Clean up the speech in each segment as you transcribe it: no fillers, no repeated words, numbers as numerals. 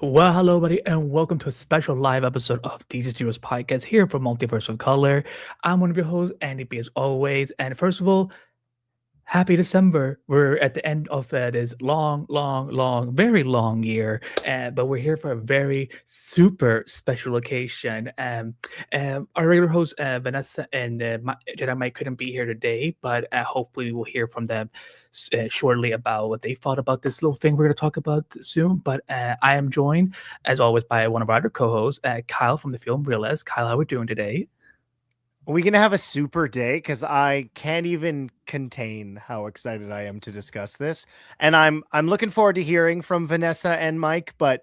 Well, hello, buddy, and welcome to a special live episode of DC Studios Podcast here for Multiverse of Color. I'm one of your hosts, Andy B, as always. And first of all, happy December. We're at the end of this long, very long year, but we're here for a very super special occasion. Our regular host, Vanessa and Jedi Mike, couldn't be here today, but hopefully we'll hear from them shortly about what they thought about this little thing we're going to talk about soon. But I am joined, as always, by one of our other co-hosts, Kyle from the Film Realist. Kyle, how are we doing today? Are we gonna have a super day? Because I can't even contain how excited I am to discuss this, and I'm looking forward to hearing from Vanessa and Mike. But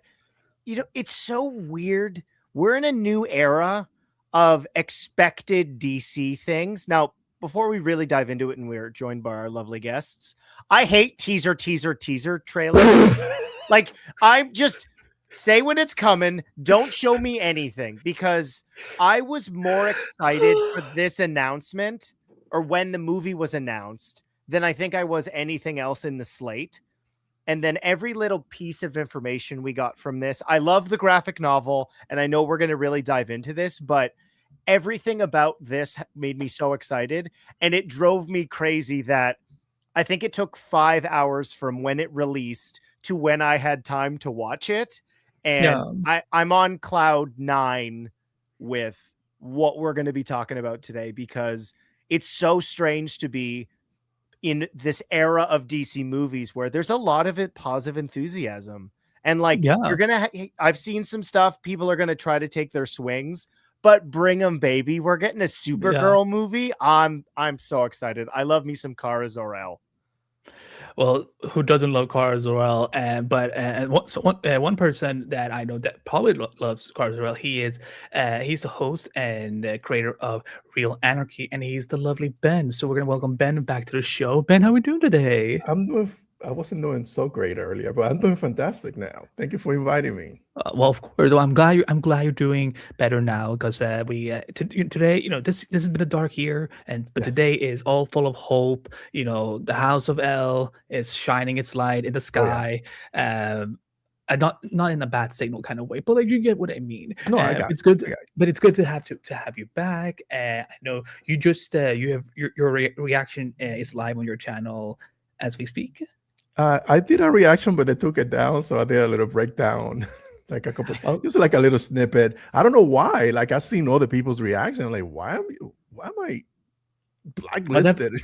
it's so weird. We're in a new era of expected DC things now. Before we really dive into it, and we're joined by our lovely guests, I hate teaser trailers. Like I'm just say when it's coming. Don't show me anything because I was more excited for this announcement or when the movie was announced than I think I was anything else in the slate. And then every little piece of information we got from this, I love the graphic novel, and I know we're going to really dive into this, but everything about this made me so excited, and it drove me crazy that I think it took 5 hours from when it released to when I had time to watch it. And Yeah. I'm on cloud 9 with what we're going to be talking about today because it's so strange to be in this era of DC movies where there's a lot of it positive enthusiasm. And like Yeah. you're going to I've seen some stuff people are going to try to take their swings, but bring them baby. We're getting a Yeah. Supergirl movie. I'm so excited. I love me some Kara Zor-El. Well, who doesn't love cars as well? One person that I know that probably loves cars as well. He's the host and creator of Real Anarchy, and he's the lovely Ben. So we're gonna welcome Ben back to the show. Ben, how are we doing today? I wasn't doing so great earlier, but I'm doing fantastic now. Thank you for inviting me. Well, of course. Well, I'm glad you're doing better now because today, this has been a dark year, but Yes. today is all full of hope. The House of L is shining its light in the Oh yeah. sky. Not in a bad signal kind of way, but like you get what I mean. No, I got It's you. good, but it's good to have you back. I know you just you have your reaction is live on your channel as we speak. I did a reaction, but they took it down, so I did a little breakdown, like just like a little snippet. I don't know why. Like I've seen other people's reaction. I'm like, why am I blacklisted?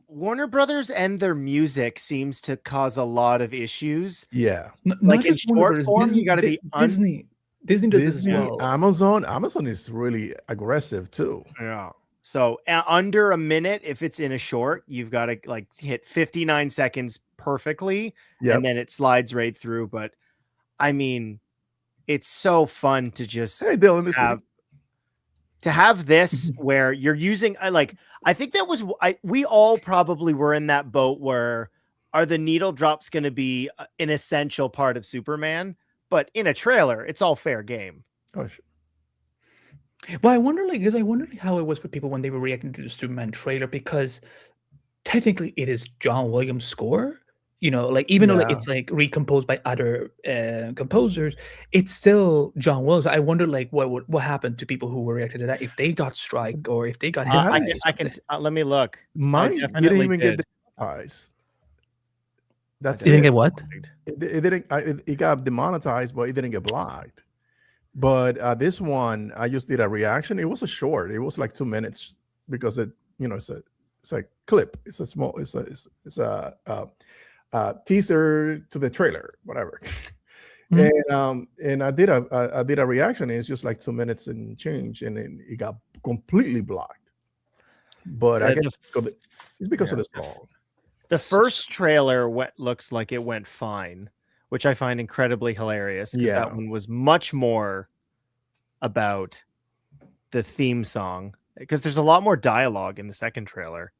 Warner Brothers and their music seems to cause a lot of issues. Yeah. Like in short form, you got to be Disney. Disney does this as Disney, well. Amazon is really aggressive too. Yeah. So under a minute, if it's in a short, you've got to like hit 59 seconds perfectly, and then it slides right through. But I mean, it's so fun to just Dylan, have this where you're using. I think that was we all probably were in that boat where are the needle drops going to be an essential part of Superman? But in a trailer, it's all fair game. Oh, sure. Well, I wonder how it was for people when they were reacting to the Superman trailer because technically it is John Williams' score. Even though it's like recomposed by other composers, it's still John Williams. I wonder what happened to people who were reacting to that if they got strike or if they got hit. I can let me look. Mine didn't even get demonetized. That's you didn't get what? It didn't. It got demonetized, but it didn't get blocked. But this one, I just did a reaction. It was a short. It was like 2 minutes because it's a clip. It's a small. It's a teaser to the trailer, whatever. And I did a reaction. And it's just like 2 minutes and change, and then it got completely blocked. But I guess it's because of the song. The first trailer looks like it went fine, which I find incredibly hilarious because that one was much more about the theme song because there's a lot more dialogue in the second trailer.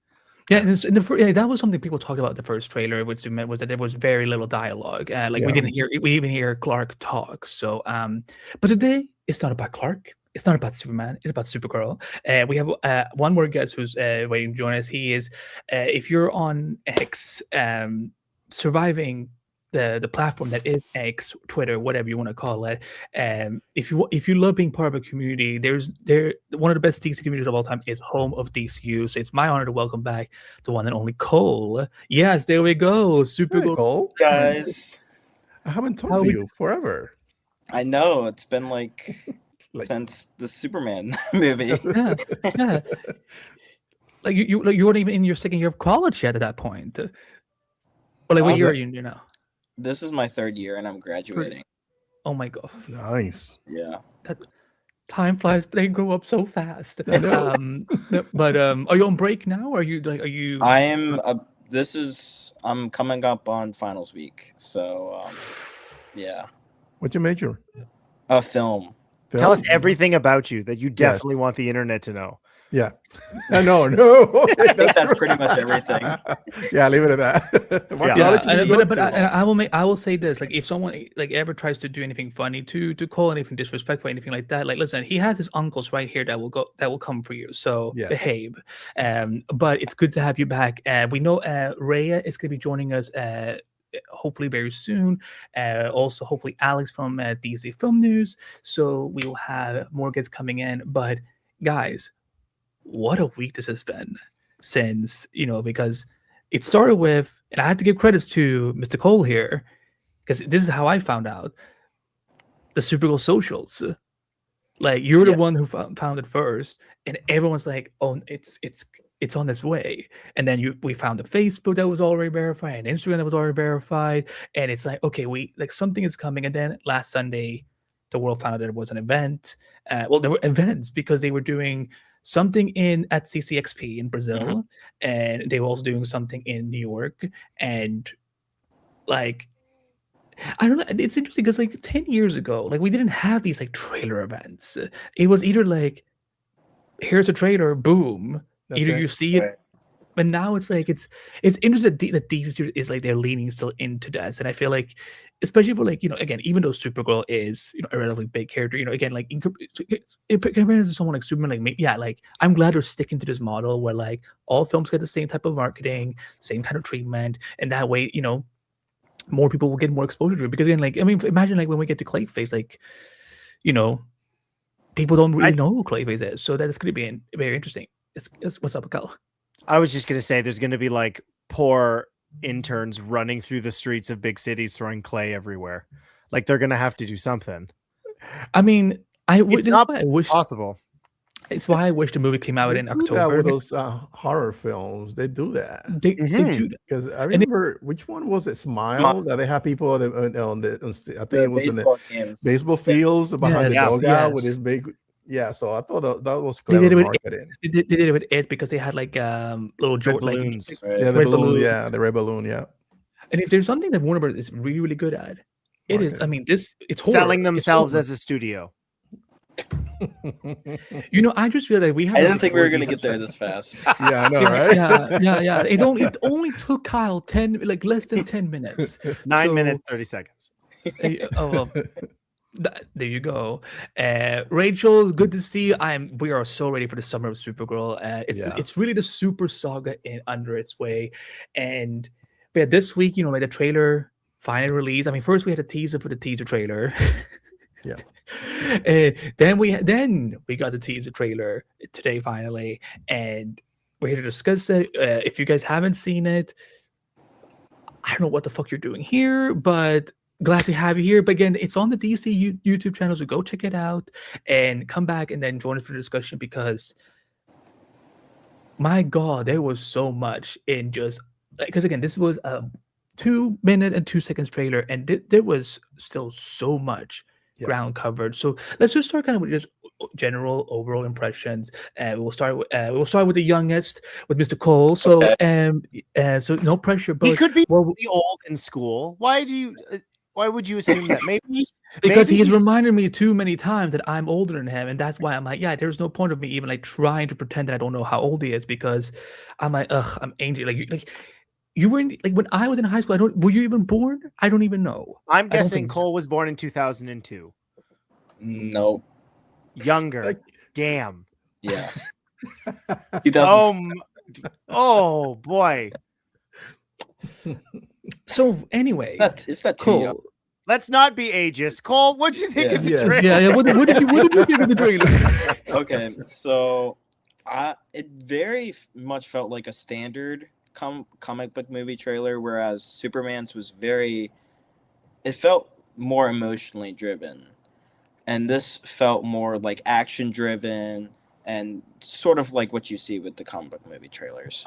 Yeah, that was something people talked about the first trailer, which meant was that there was very little dialogue. We even hear Clark talk. So, but today it's not about Clark. It's not about Superman. It's about Supergirl. We have one more guest who's waiting to join us. He is, if you're on X, surviving the platform that is X, Twitter, whatever you want to call it. If you love being part of a community, there one of the best DC communities of all time is home of DCU. So it's my honor to welcome back the one and only Cole. Yes, there we go. Hey, Supergirl. Cole. Guys, I haven't talked How to we- you forever. I know it's been like Like- since the Superman movie. Yeah, yeah. Like you weren't even in your second year of college yet at that point. Or like what Oh, year that- are you now? This is my third year and I'm graduating. Oh my god. Nice. Yeah. Time flies. They grow up so fast. I know. But are you on break now? Or are you? I am I'm coming up on finals week. So yeah. What's your major? A film. Tell us Film? everything about you that you definitely want the internet to know. Yeah. No. That's that's pretty much everything. Yeah, leave it at that. What Yeah. college did you go But to? I will say this: like, if someone like ever tries to do anything funny, to call anything disrespectful, anything like that, like, listen, he has his uncles right here that will come for you. So Yes. behave. But it's good to have you back. We know Rhea is going to be joining us. Hopefully very soon. Also, hopefully Alex from DC Film News. So we will have more guests coming in. But guys, what a week this has been since, because it started with, and I have to give credits to Mr. Cole here, because this is how I found out the Supergirl socials. Like, you're the one who found it first, and everyone's like, "Oh, it's on its way." And then we found a Facebook that was already verified, and Instagram that was already verified, and it's like, okay, something is coming. And then last Sunday, the world found out that it was an event. Well, there were events because they were doing something at CCXP in Brazil, and they were also doing something in New York, and like, I don't know. It's interesting because like 10 years ago, like, we didn't have these like trailer events. It was either like, here's a trailer, boom. That's Either it. you see it, Right. but now it's like it's interesting that DC Studios is like they're leaning still into that, and I feel like, especially for like, again, even though Supergirl is a relatively big character, again, like compared to someone like Superman, like me, yeah, like I'm glad they're sticking to this model where like all films get the same type of marketing, same kind of treatment, and that way, more people will get more exposure to it. Because again, like, I mean, imagine like when we get to Clayface, like, people don't really know who Clayface is, so that's going to be very interesting. What's up, Cal? I was just gonna say there's gonna be like poor interns running through the streets of big cities throwing clay everywhere. Like they're gonna have to do something. I mean, It's not why I wish. possible. It's why I wish the movie came out They in do that October. with those horror films. They do that. They Mhm. do that. Because I remember, which one was it? Smile, that they have people on I think The it was in the baseball games. baseball fields behind Yes, the dugout with yes. this big. Yeah, so I thought that was They did clever it with marketing. They did it with it because they had like little Red like, balloons. Right. Yeah, the red balloon. balloons. Yeah, the red balloon. Yeah. And if there's something that Warner Bros. Is really, really good at, it is. I Marketing. mean, it's horror. Selling It's themselves horror. as a studio. I just realized we have. I a didn't think we were record gonna these- get there this fast. Yeah, I know, Yeah, right? yeah. It only took Kyle less than 10 minutes. 9 So- minutes, 30 seconds. Well, there you go. Rachel, good to see you. We are so ready for the summer of Supergirl. It's really the super saga under its way. And but yeah, this week, like the trailer finally released. I mean, first we had a teaser for the teaser trailer. Yeah. And then we got the teaser trailer today finally, and we're here to discuss it. If you guys haven't seen it, I don't know what the fuck you're doing here, but glad to have you here. But again, it's on the DC YouTube channel, so go check it out and come back and then join us for the discussion, because my God, there was so much in just because again, this was a 2-minute and 2 seconds trailer, and there was still so much ground covered. So let's just start kind of with just general overall impressions. We'll start with the youngest, with Mr. Cole. So so no pressure, but He could be well, really old in school. Why would you assume that? Maybe because maybe he's reminded me too many times that I'm older than him, and that's why I'm like, yeah, there's no point of me even like trying to pretend that I don't know how old he is, because I'm like, I'm angry. Like you were in, like when I was in high school. Were you even born? I don't even know. I'm I don't guessing think so. Cole was born in 2002. Nope. Younger. Like- Damn. Yeah. Oh, oh boy. So anyway, Is that too young? Cole. Let's not be ageist. Cole, what'd you think of the Yes. trailer? Yeah. What did you think of the trailer? Okay, so it very much felt like a standard comic book movie trailer, whereas Superman's was it felt more emotionally driven, and this felt more like action driven and sort of like what you see with the comic book movie trailers.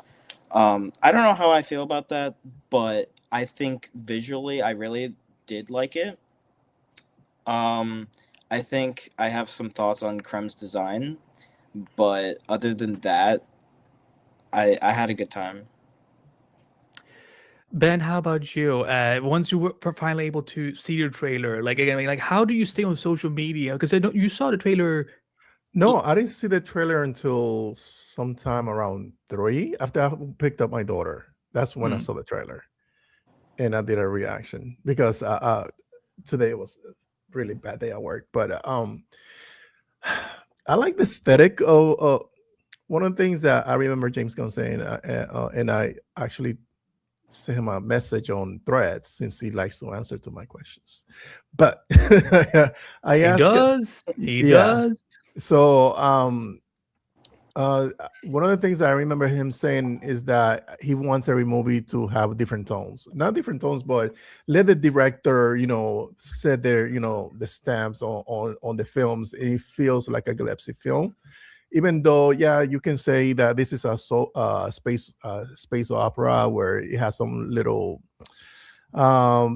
I don't know how I feel about that, but I think visually I really did like it. Um, I think I have some thoughts on Krem's design, but other than that, I had a good time. Ben, how about you? Once you were finally able to see your trailer, like again, like how do you stay on social media? Because I don't, you saw the trailer. No, I didn't see the trailer until sometime around 3 after I picked up my daughter. That's when I saw the trailer, and I did a reaction because today was a really bad day at work. But I like the aesthetic of one of the things that I remember James Gunn saying, and I actually sent him a message on Threads since he likes to answer to my questions. But I He asked, does. He yeah. does. So one of the things I remember him saying is that he wants every movie to have different tones, not different tones, but let the director, set their, the stamps on the films. And it feels like a Gillespie film, even though, yeah, you can say that this is a space opera where it has some little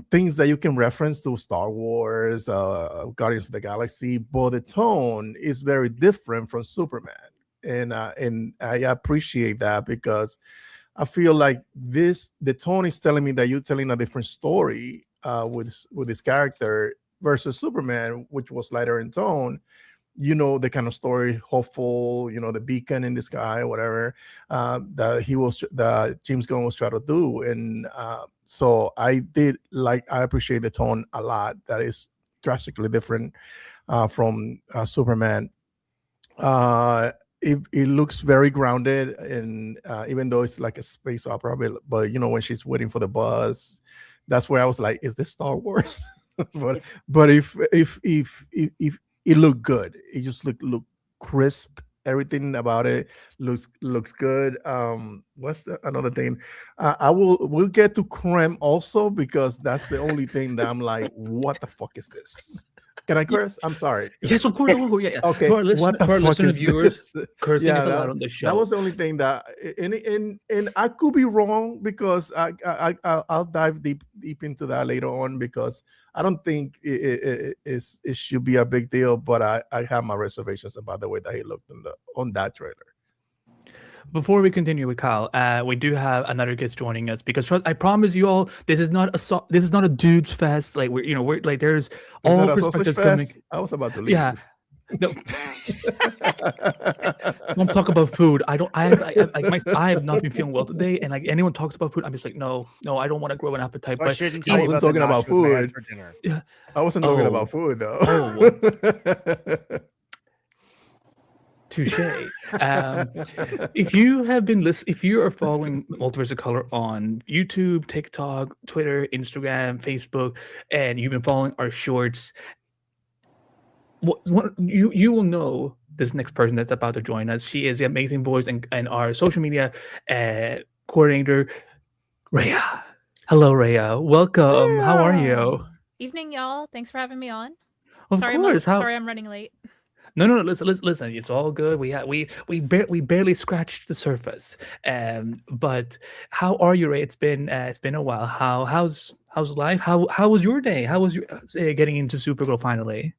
things that you can reference to Star Wars, Guardians of the Galaxy, but the tone is very different from Superman, and I appreciate that because I feel like the tone is telling me that you're telling a different story with this character versus Superman, which was lighter in tone. The kind of story, hopeful, the beacon in the sky, whatever, that James Gunn was trying to do. And so I appreciate the tone a lot. That is drastically different from Superman. It looks very grounded, and even though it's like a space opera, but when she's waiting for the bus, that's where I was like, is this Star Wars? but if it looked good, it just looked crisp. Everything about it looks good. What's another thing? We'll get to Creme also, because that's the only thing that I'm like, what the fuck is this? Can I curse? I'm sorry. Yes, of course. Yeah. Okay. For our, What the for our fuck listener is viewers, this? cursing Yeah, is allowed on the show. that was the only thing that, and I could be wrong, because I'll dive deep into that later on, because I don't think it should be a big deal, but I have my reservations about the way that he looked on that trailer. Before we continue with Kyle, we do have another guest joining us, because I promise you all, this is not a dudes fest. Like we're like, there's all perspectives coming. I was about to leave. Yeah. No. Don't talk about food. I have not been feeling well today, and like anyone talks about food, I'm just like, no, I don't want to grow an appetite. I But shouldn't I tell you wasn't about the talking about nachos I had food. for dinner. yeah, I wasn't talking about food though. touche. If you are following Multiverse of Color on YouTube, TikTok, Twitter, Instagram, Facebook, and you've been following our shorts, you will know this next person that's about to join us. She is the amazing voice and our social media coordinator, Rhea. Hello, Rhea. Welcome. How are you? Evening, y'all. Thanks for having me on. Of Sorry, course. sorry I'm running late. No. Listen. It's all good. We barely scratched the surface. But how are you, Ray? It's been a while. How's life? How was your day? How was your getting into Supergirl finally?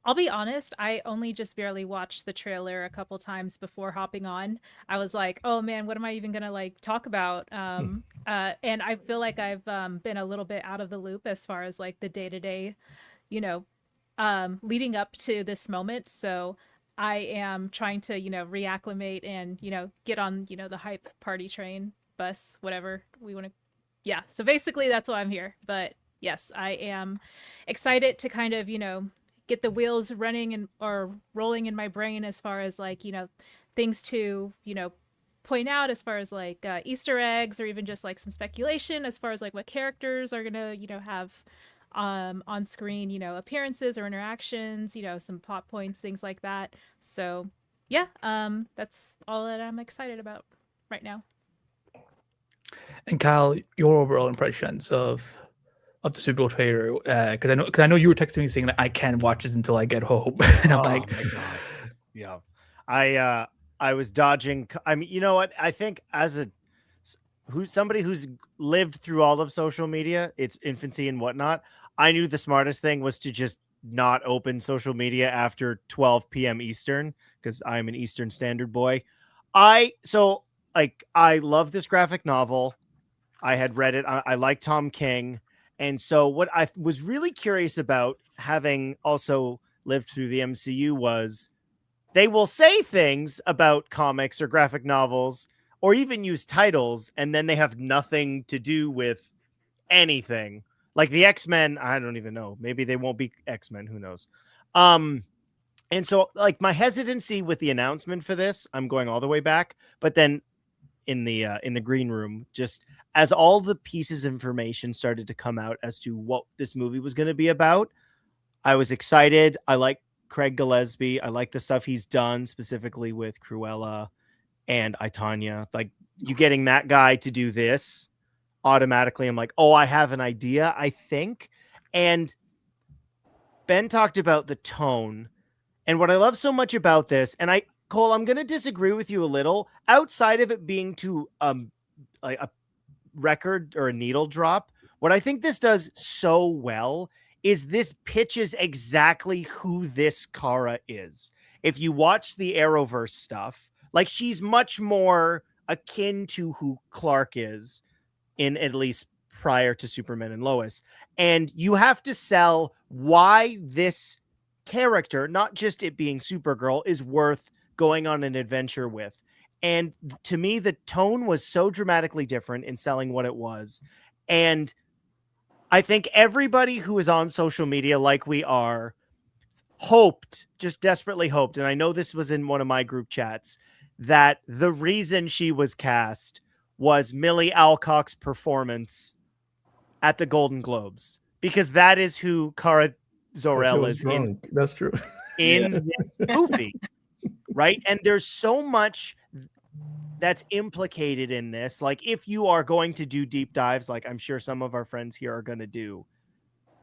I'll be honest, I only just barely watched the trailer a couple times before hopping on. I was like, "Oh man, what am I even gonna like talk about?" And I feel like I've been a little bit out of the loop as far as like the day to day, you know, leading up to this moment. So I am trying to, reacclimate and, get on, the hype party train, bus, whatever we want to. Yeah. So basically that's why I'm here. But yes, I am excited to kind of, get the wheels running or rolling in my brain as far as like, things to, point out as far as like Easter eggs or even just like some speculation as far as like what characters are gonna have on screen, appearances or interactions, some plot points, things like that. So yeah, that's all that I'm excited about right now. And Kyle, your overall impressions of the Supergirl trailer, because I know you were texting me saying that I can't watch this until I get home, and I'm like, my God. Yeah. I was dodging. I mean, you know what? I think as somebody who's lived through all of social media, its infancy and whatnot, I knew the smartest thing was to just not open social media after 12 p.m. Eastern, because I'm an Eastern Standard boy. I love this graphic novel. I had read it. I like Tom King. And so what I was really curious about, having also lived through the MCU, was they will say things about comics or graphic novels or even use titles, and then they have nothing to do with anything. Like the X-Men, I don't even know. Maybe they won't be X-Men. Who knows? And so like my hesitancy with the announcement for this, I'm going all the way back, but then in the green room, just as all the pieces of information started to come out as to what this movie was going to be about, I was excited. I like Craig Gillespie. I like the stuff he's done, specifically with Cruella and I, Tonya. Like, you getting that guy to do this, automatically I'm like, oh, I have an idea, I think. And Ben talked about the tone. And what I love so much about this, and Cole, I'm going to disagree with you a little, outside of it being to like a record or a needle drop. What I think this does so well is this pitches exactly who this Kara is. If you watch the Arrowverse stuff, like, she's much more akin to who Clark is, in at least prior to Superman and Lois. And you have to sell why this character, not just it being Supergirl, is worth going on an adventure with. And to me, the tone was so dramatically different in selling what it was. And I think everybody who is on social media, like we are, just desperately hoped, and I know this was in one of my group chats, that the reason she was cast was Millie Alcock's performance at the Golden Globes, because that is who Kara Zor-El is drunk. That's true. in this movie, right? And there's so much that's implicated in this. Like, if you are going to do deep dives, like I'm sure some of our friends here are going to do,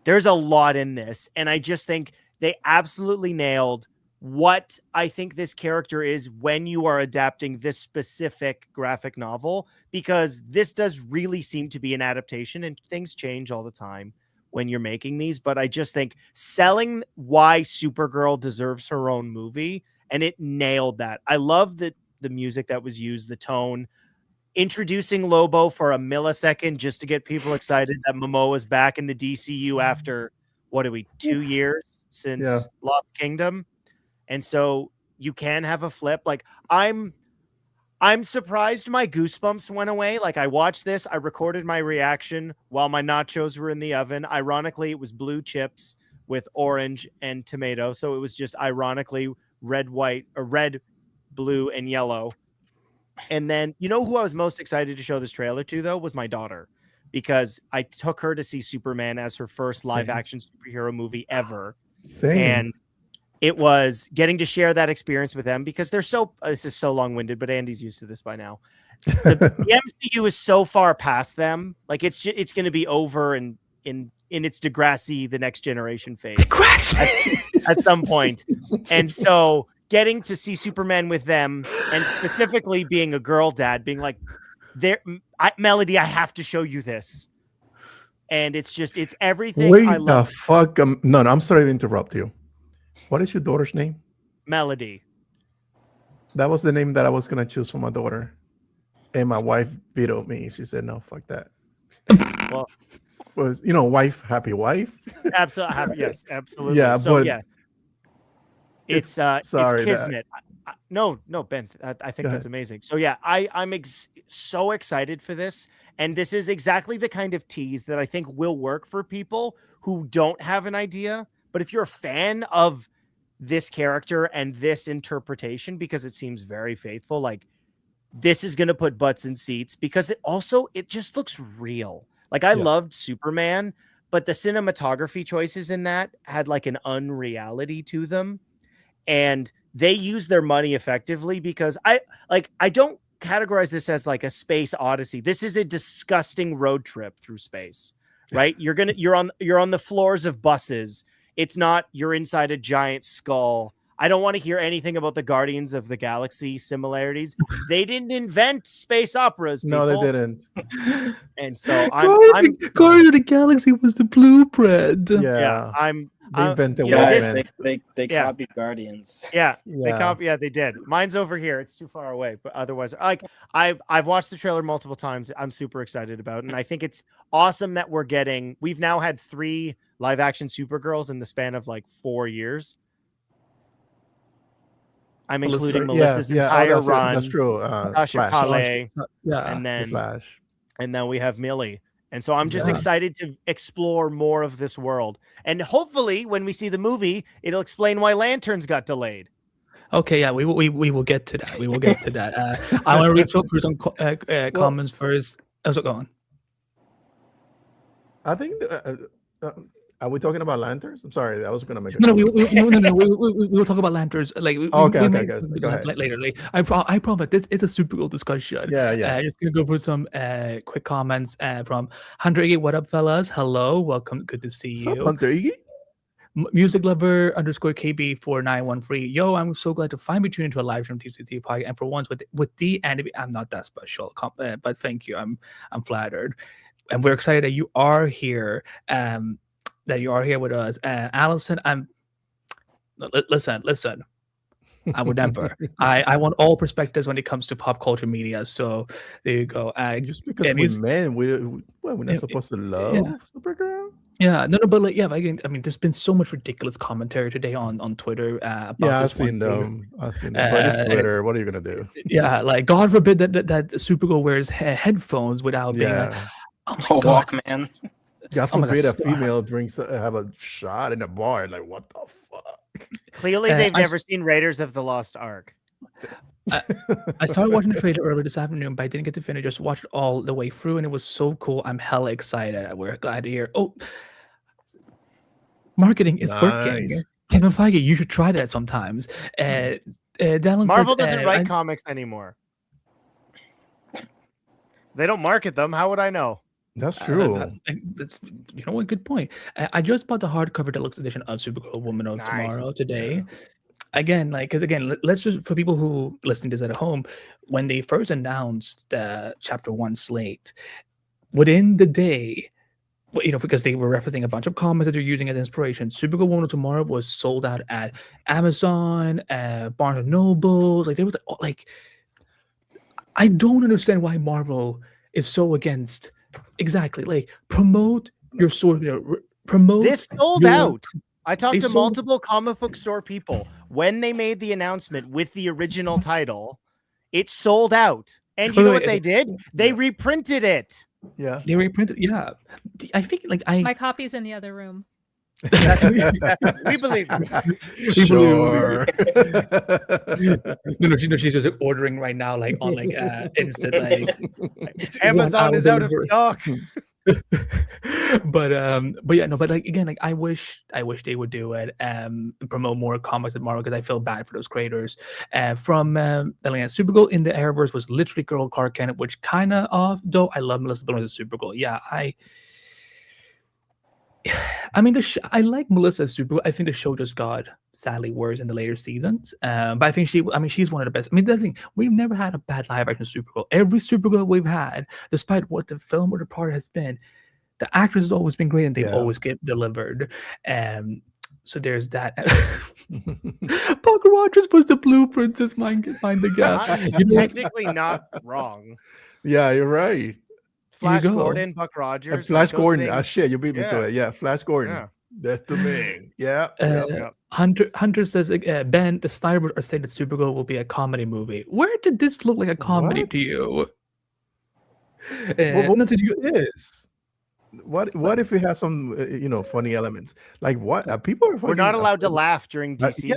there's a lot in this. And I just think they absolutely nailed what I think this character is when you are adapting this specific graphic novel, because this does really seem to be an adaptation, and things change all the time when you're making these. But I just think selling why Supergirl deserves her own movie, and it nailed that. I love the music that was used, the tone, introducing Lobo for a millisecond just to get people excited that Momoa is back in the DCU after, 2 years since Lost Kingdom. And so you can have a flip. Like, I'm surprised my goosebumps went away. Like, I watched this, I recorded my reaction while my nachos were in the oven. Ironically, it was blue chips with orange and tomato. So it was just ironically red, white, or red, blue, and yellow. And then, you know who I was most excited to show this trailer to, though, was my daughter, because I took her to see Superman as her first live action superhero movie ever. And it was getting to share that experience with them, because they're this is so long-winded, but Andy's used to this by now. The MCU is so far past them. Like, it's going to be over in its Degrassi, the Next Generation phase at some point. And so getting to see Superman with them, and specifically being a girl dad, being like, Melody, I have to show you this. And it's everything. Wait I love. the fuck. No, I'm sorry to interrupt you. What is your daughter's name? Melody. That was the name that I was going to choose for my daughter. And my wife vetoed me. She said, no, fuck that. Well, was, wife, happy wife. Absolutely. Yes, absolutely. Yeah, so, but yeah. It's Kismet. No, Ben, I think that's amazing. So yeah, I'm so excited for this. And this is exactly the kind of tease that I think will work for people who don't have an idea. But if you're a fan of this character and this interpretation, because it seems very faithful, like, this is going to put butts in seats because it just looks real. Like I loved Superman, but the cinematography choices in that had like an unreality to them. And they use their money effectively because I don't categorize this as like a space odyssey. This is a disgusting road trip through space, right? You're on the floors of buses. It's not you're inside a giant skull. I don't want to hear anything about the Guardians of the Galaxy similarities. They didn't invent space operas, people. No, they didn't. And so Guardians of the Galaxy was the blueprint. Yeah, they invented Guys, they copied Guardians. Yeah, they did. Mine's over here. It's too far away, but otherwise, like I've watched the trailer multiple times. I'm super excited about it, and I think it's awesome that we've now had 3 live action Supergirls in the span of like 4 years. I'm including Melissa's entire run. That's true. Sasha Calle, and the Flash, and then we have Millie. And so I'm just excited to explore more of this world. And hopefully when we see the movie, it'll explain why Lanterns got delayed. Okay, yeah, we will get to that. We will get to that. I want to read through some comments first. How's it going? I think are we talking about lanterns? I'm sorry, I was gonna make no. We will talk about lanterns. Like okay, guys, go ahead. Later. I promise this is a Supergirl discussion. Yeah. Just gonna go through some quick comments from Hunter Iggy. What up, fellas? Hello, welcome. Good to see you. What's up, Hunter Iggy? Music lover _ KB4913. Yo, I'm so glad to finally tune into a live stream TCT podcast. And for once with D and I'm not that special, but thank you. I'm flattered, and we're excited that you are here. That you are here with us. Allison, listen. I would never. I want all perspectives when it comes to pop culture media. So there you go. Just because we're men, we're not supposed to love Supergirl. Yeah, no, but like, I mean, there's been so much ridiculous commentary today on Twitter. About I've seen them. But it's Twitter. What are you gonna do? Yeah, like God forbid that Supergirl wears headphones without being like, oh my God, Walkman. God forbid a female drinks have a shot in a bar. Like, what the fuck? Clearly, they've never seen Raiders of the Lost Ark. I started watching the trailer earlier this afternoon, but I didn't get to finish. Just watched it all the way through, and it was so cool. I'm hella excited. We're glad to hear. Oh, marketing is working. Kevin Feige, you should try that sometimes. Dallin Marvel says, doesn't write comics anymore. They don't market them. How would I know? That's true. That's what? Good point. I just bought the hardcover deluxe edition of Supergirl Woman of Tomorrow today. Again, let's just, for people who listening to this at home, when they first announced the Chapter 1 slate, within the day, because they were referencing a bunch of comments that they're using as inspiration, Supergirl Woman of Tomorrow was sold out at Amazon, Barnes and Nobles. Like there was I don't understand why Marvel is so against. Exactly, like promote your source. Promote this sold out. I talked to multiple comic book store people when they made the announcement with the original title. It sold out, and you know what they did? They reprinted it. Yeah, they reprinted. Yeah, I think my copy's in the other room. We believe. Sure. No, she's just ordering right now, like on instant, like Amazon is out of stock. But yeah, no, but again, I wish they would do it and promote more comics at Marvel, because I feel bad for those creators. From Supergirl in the Arrowverse was literally Girl Clark Kent, which kind of off, though. I love Melissa Benoist as Supergirl. Yeah, I mean, I like Melissa as Supergirl. I think the show just got sadly worse in the later seasons. But I think she's one of the best. I mean, the thing, we've never had a bad live action Supergirl. Every Supergirl we've had, despite what the film or the part has been, the actress has always been great, and they've always get delivered. So there's that. Buck Rogers was the blue princess. Mind the gap. You're technically not wrong. Yeah, you're right. Flash Gordon, Buck Rogers. Flash Gordon. Shit, you beat me to it. Yeah, Flash Gordon. Yeah. That's the man. Yeah. Hunter says, Ben, the Snyder are saying that Supergirl will be a comedy movie. Where did this look like a comedy to you? What did you is? What if it has some funny elements? Like what? People are. We're not allowed to laugh during DC.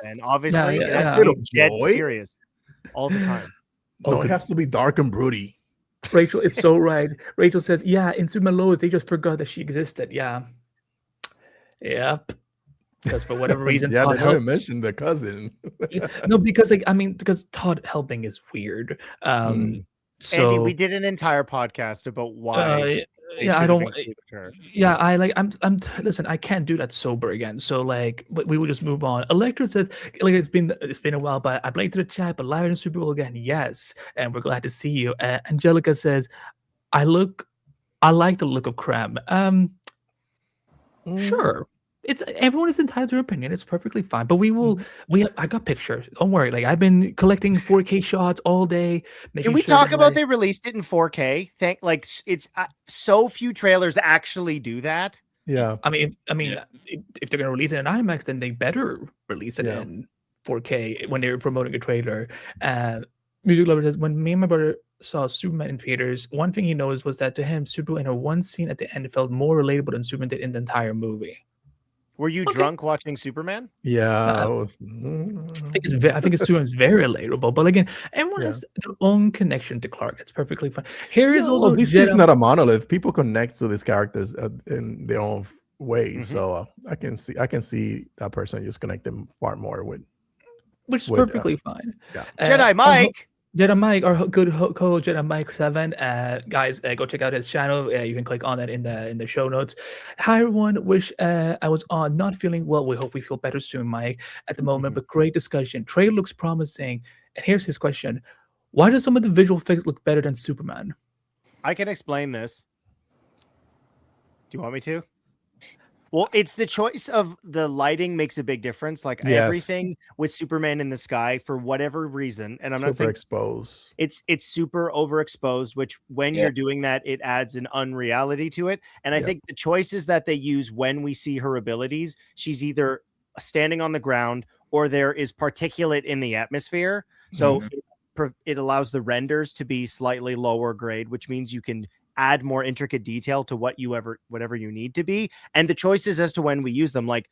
Ben. Obviously, it's dead serious all the time. Oh, No, it good. has to be dark and broody. Rachel is so right. Rachel says, "Yeah, in Superman Lois, they just forgot that she existed." Yeah, yep. Because for whatever reason, Yeah, they Todd never helped. mentioned the cousin. No, because like I mean, because Todd helping is weird. Mm. Andy, we So did an entire podcast about uh, why they yeah, I should have don't. included her. Yeah, I like. Listen, I can't do that sober again. So like, but we will just move on. Electra says, like, it's been a while, but I played to the chat, but live in Super Bowl again, yes, and we're glad to see you. Angelica says, I look, I like the look of Creme. Mm. Sure. It's everyone is entitled to their opinion. It's perfectly fine. But we will. I got pictures. Don't worry. Like I've been collecting 4K shots all day. Can Making we sure talk that, about like, they released it in 4K? It's so few trailers actually do that. Yeah. I mean, Yeah. if they're gonna release it in IMAX, then they better release it Yeah. in 4K when they're promoting a trailer. Music Lover says, when me and my brother saw Superman in theaters, one thing he noticed was that to him, Superman in a one scene at the end felt more relatable than Superman did in the entire movie. Were you Okay. drunk watching Superman? Yeah. I it was- I think it's Superman's very relatable. But again, everyone Yeah. has their own connection to Clark. It's perfectly fine. Here is Yeah, also well, this is Jedi- not a monolith. People connect to these characters in their own ways. Mhm. So I can see that person just connect them far more with. which is with, perfectly fine. yeah. Jedi our Mike. Jedi Mike, our good co-host Jedi Mike 7. Guys, go check out his channel. You can click on that in the show notes. Hi everyone. Wish I was on, not feeling well. We hope we feel better soon, Mike. At the moment, but great discussion. Trade looks promising. And here's his question: why do some of the visual effects look better than Superman? I can explain this. Do you want me to? Well, it's the choice of the lighting makes a big difference. Like Yes. everything with Superman in the sky for whatever reason, and I'm not super saying exposed. it's super overexposed, which when Yeah. you're doing that, it adds an unreality to it. And I Yeah. think the choices that they use when we see her abilities, she's either standing on the ground or there is particulate in the atmosphere. So it allows the renders to be slightly lower grade, which means you can add more intricate detail to whatever you need to be. And the choices as to when we use them, like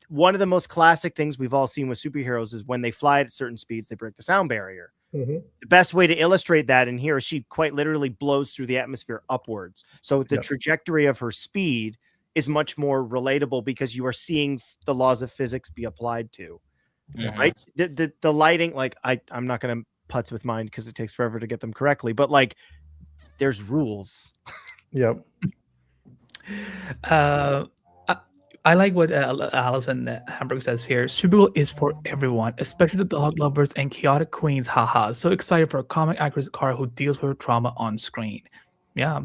one of the most classic things we've all seen with superheroes is when they fly at certain speeds, they break the sound barrier. The best way to illustrate that in here is she quite literally blows through the atmosphere upwards. So the Yep. trajectory of her speed is much more relatable because you are seeing the laws of physics be applied to. Right? The lighting, like I'm not going to putz with mine because it takes forever to get them correctly, but like there's rules. Yep. I like what Allison Hamburg says here. Supergirl is for everyone, especially the dog lovers and chaotic queens. Haha! So excited for a comic actress car who deals with her trauma on screen. Yeah,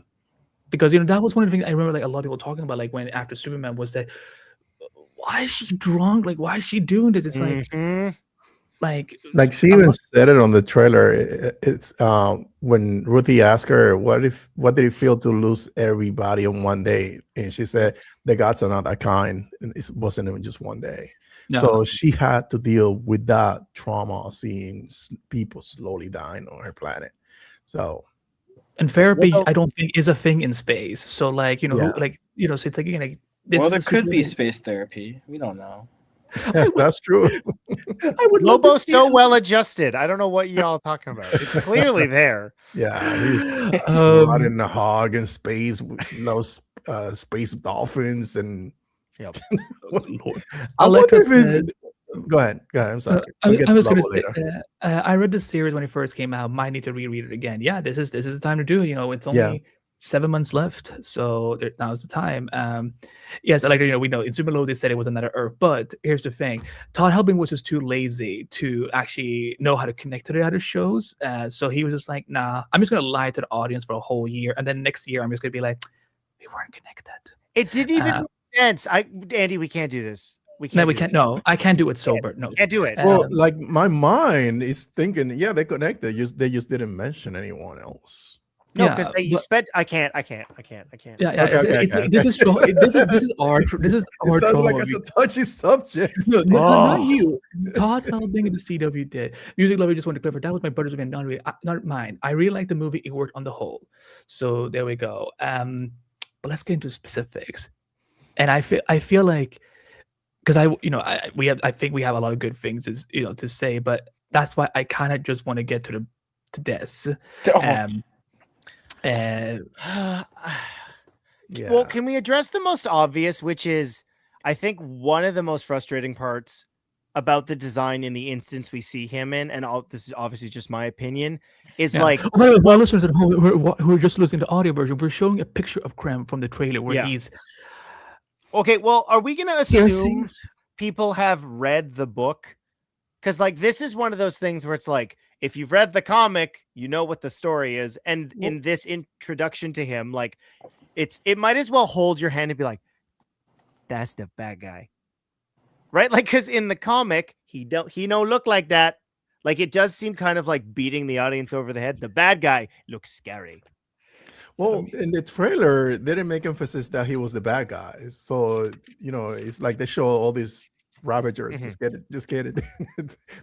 because that was one of the things I remember. Like a lot of people talking about, like when after Superman was that, why is she drunk? Like why is she doing this? It's Like she even said it on the trailer. It's when Ruthie asked her, what did it feel to lose everybody on one day? And she said, the gods are not that kind. And it wasn't even just one day. No. So she had to deal with that trauma of seeing people slowly dying on her planet. So and therapy, Well, I don't think is a thing in space. So like Yeah. so it's like again like this. Well, is there a could be superhero- space therapy. We don't know. that's true. I would love to Lobo's see so it. well adjusted. I don't know what y'all talking about. It's clearly there. Yeah, he's Um, riding a hog in space with those space dolphins and Yep. Oh, Lord. I wonder Electra if it- said- Go ahead. I'm sorry. I We'll get was to going to Lobo say, later. I read the series when it first came out. Might need to reread it again. Yeah, this is the time to do it. It's only 7 months left, so now's the time. Yes, like we know in Supergirl they said it was another Earth, but here's the thing: Todd Helbing was just too lazy to actually know how to connect to the other shows. So he was just like, "Nah, I'm just gonna lie to the audience for a whole year, and then next year I'm just gonna be like, we weren't connected." It didn't even make sense. Andy, we can't do this. We can't. No, we do can't. this. No, I can't do it sober. No, Can't do it. Well, Um, like my mind is thinking, yeah, they connected. They just didn't mention anyone else. No, yeah, because they but- spent. I can't. Yeah, Okay, it's okay, like, this is this is our It our sounds like trauma. it's a touchy subject. No, not Oh. you. Todd Helbing in the CW did. Music Lover just wanted to clarify. That was my brother's opinion, not mine. I really liked the movie. It worked on the whole. So there we go. But let's get into specifics. And I feel like because I think we have a lot of good things to say, but that's why I kind of just want to get to to death. Oh, Um, Yeah. Well, can we address the most obvious, which is, I think, one of the most frustrating parts about the design in the instance we see him in, and this is obviously just my opinion, is yeah. like, Oh, by the way, for our listeners at home who are just listening to the audio version, we're showing a picture of Krem from the trailer where Yeah. he's okay, well, are we going to assume piercings. people have read the book? Because, like, this is one of those things where it's like, if you've read the comic, you know what the story is. And in this introduction to him, like, it might as well hold your hand and be like, that's the bad guy. Right? Like, because in the comic, he don't look like that. Like, it does seem kind of like beating the audience over the head. The bad guy looks scary. Well, in the trailer, they didn't make emphasis that he was the bad guy. So, it's like they show all these Ravagers. Just get it.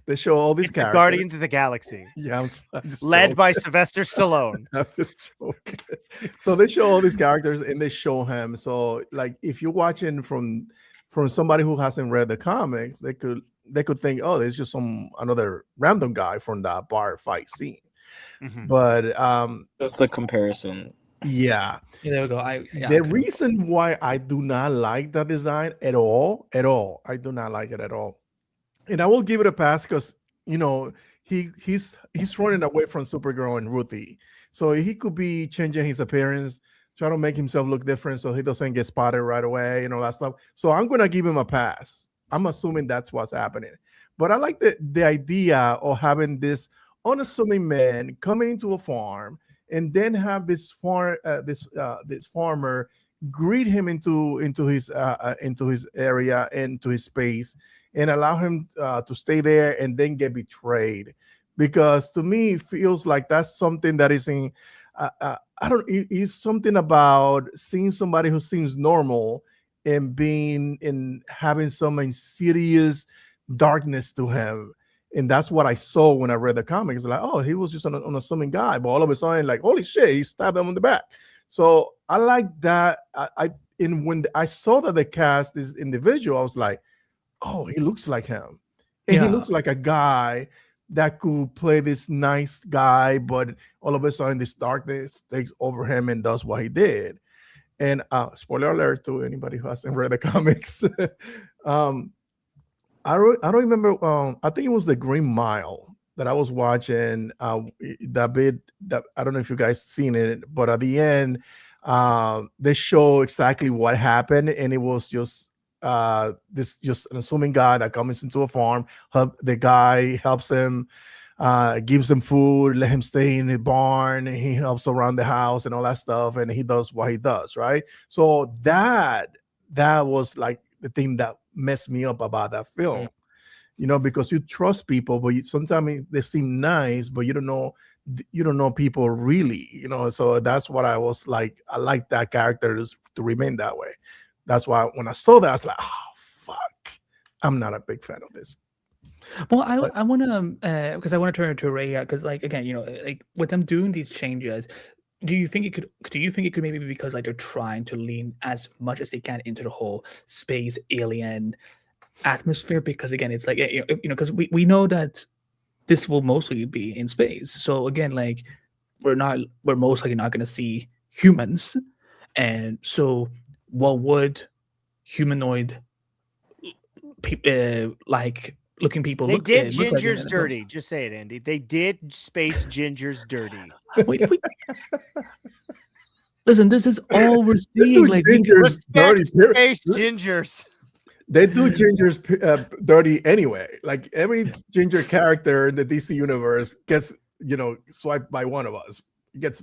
They show all these It's the characters. Guardians of the Galaxy. Yeah, I'm just led joking. by Sylvester Stallone. I'm just joking. So they show all these characters and they show him. So, like, if you're watching from somebody who hasn't read the comics, they could think, oh, there's just another random guy from that bar fight scene. But that's the comparison. yeah, There we go. The reason why I do not like that design at all, I do not like it at all. And I will give it a pass because he's running away from Supergirl and Ruthie, so he could be changing his appearance, try to make himself look different so he doesn't get spotted right away, that stuff. So I'm gonna give him a pass. I'm assuming that's what's happening. But I like the idea of having this unassuming man coming into a farm and then have this farmer greet him into his area, into his space, and allow him to stay there and then get betrayed. Because to me, it feels like that's something that is in it's something about seeing somebody who seems normal and having some insidious darkness to him. And that's what I saw when I read the comic. It's like, oh, he was just an unassuming guy, but all of a sudden, like, holy shit, he stabbed him on the back. So I like that. When I saw that they cast this individual, I was like, oh, he looks like him, and he looks like a guy that could play this nice guy, but all of a sudden, this darkness takes over him and does what he did. And spoiler alert to anybody who hasn't read the comics. I don't remember. I think it was the Green Mile that I was watching. That bit that I don't know if you guys seen it, but at the end, they show exactly what happened, and it was just just an assuming guy that comes into a farm. The guy helps him, gives him food, let him stay in the barn, and he helps around the house and all that stuff, and he does what he does, right? So that was like the thing that messed me up about that film, because you trust people, but sometimes they seem nice, but you don't know people really, so that's what I was like. I like that character to remain that way. That's why when I saw that, I was like, oh fuck, I'm not a big fan of this. Well, I want to because I want to turn to Ray, because like again, like with them doing these changes, do you think it could maybe be because like they're trying to lean as much as they can into the whole space alien atmosphere? Because again, it's like because we know that this will mostly be in space. So again, like we're most likely not going to see humans, and so what would humanoid like looking people They look did look like in gingers the dirty. Just say it, Andy. They did space gingers dirty. Wait, listen, this is all we're seeing. Like gingers dirty. Space gingers. They do gingers dirty anyway. Like every ginger character in the DC universe gets, swiped by one of us. He gets.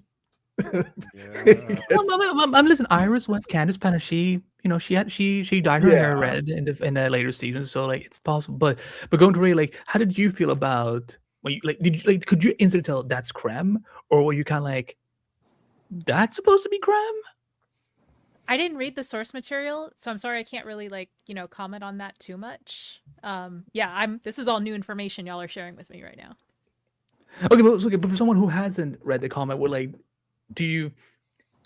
Listen, Iris was Candace Panashe. She dyed her hair red in the later seasons, so like it's possible. But going to Ray, like, how did you feel about when you could you instantly tell that's Krem, or were you kind of like that's supposed to be Krem? I didn't read the source material, so I'm sorry I can't really comment on that too much. This is all new information y'all are sharing with me right now. Okay, but for someone who hasn't read the comic,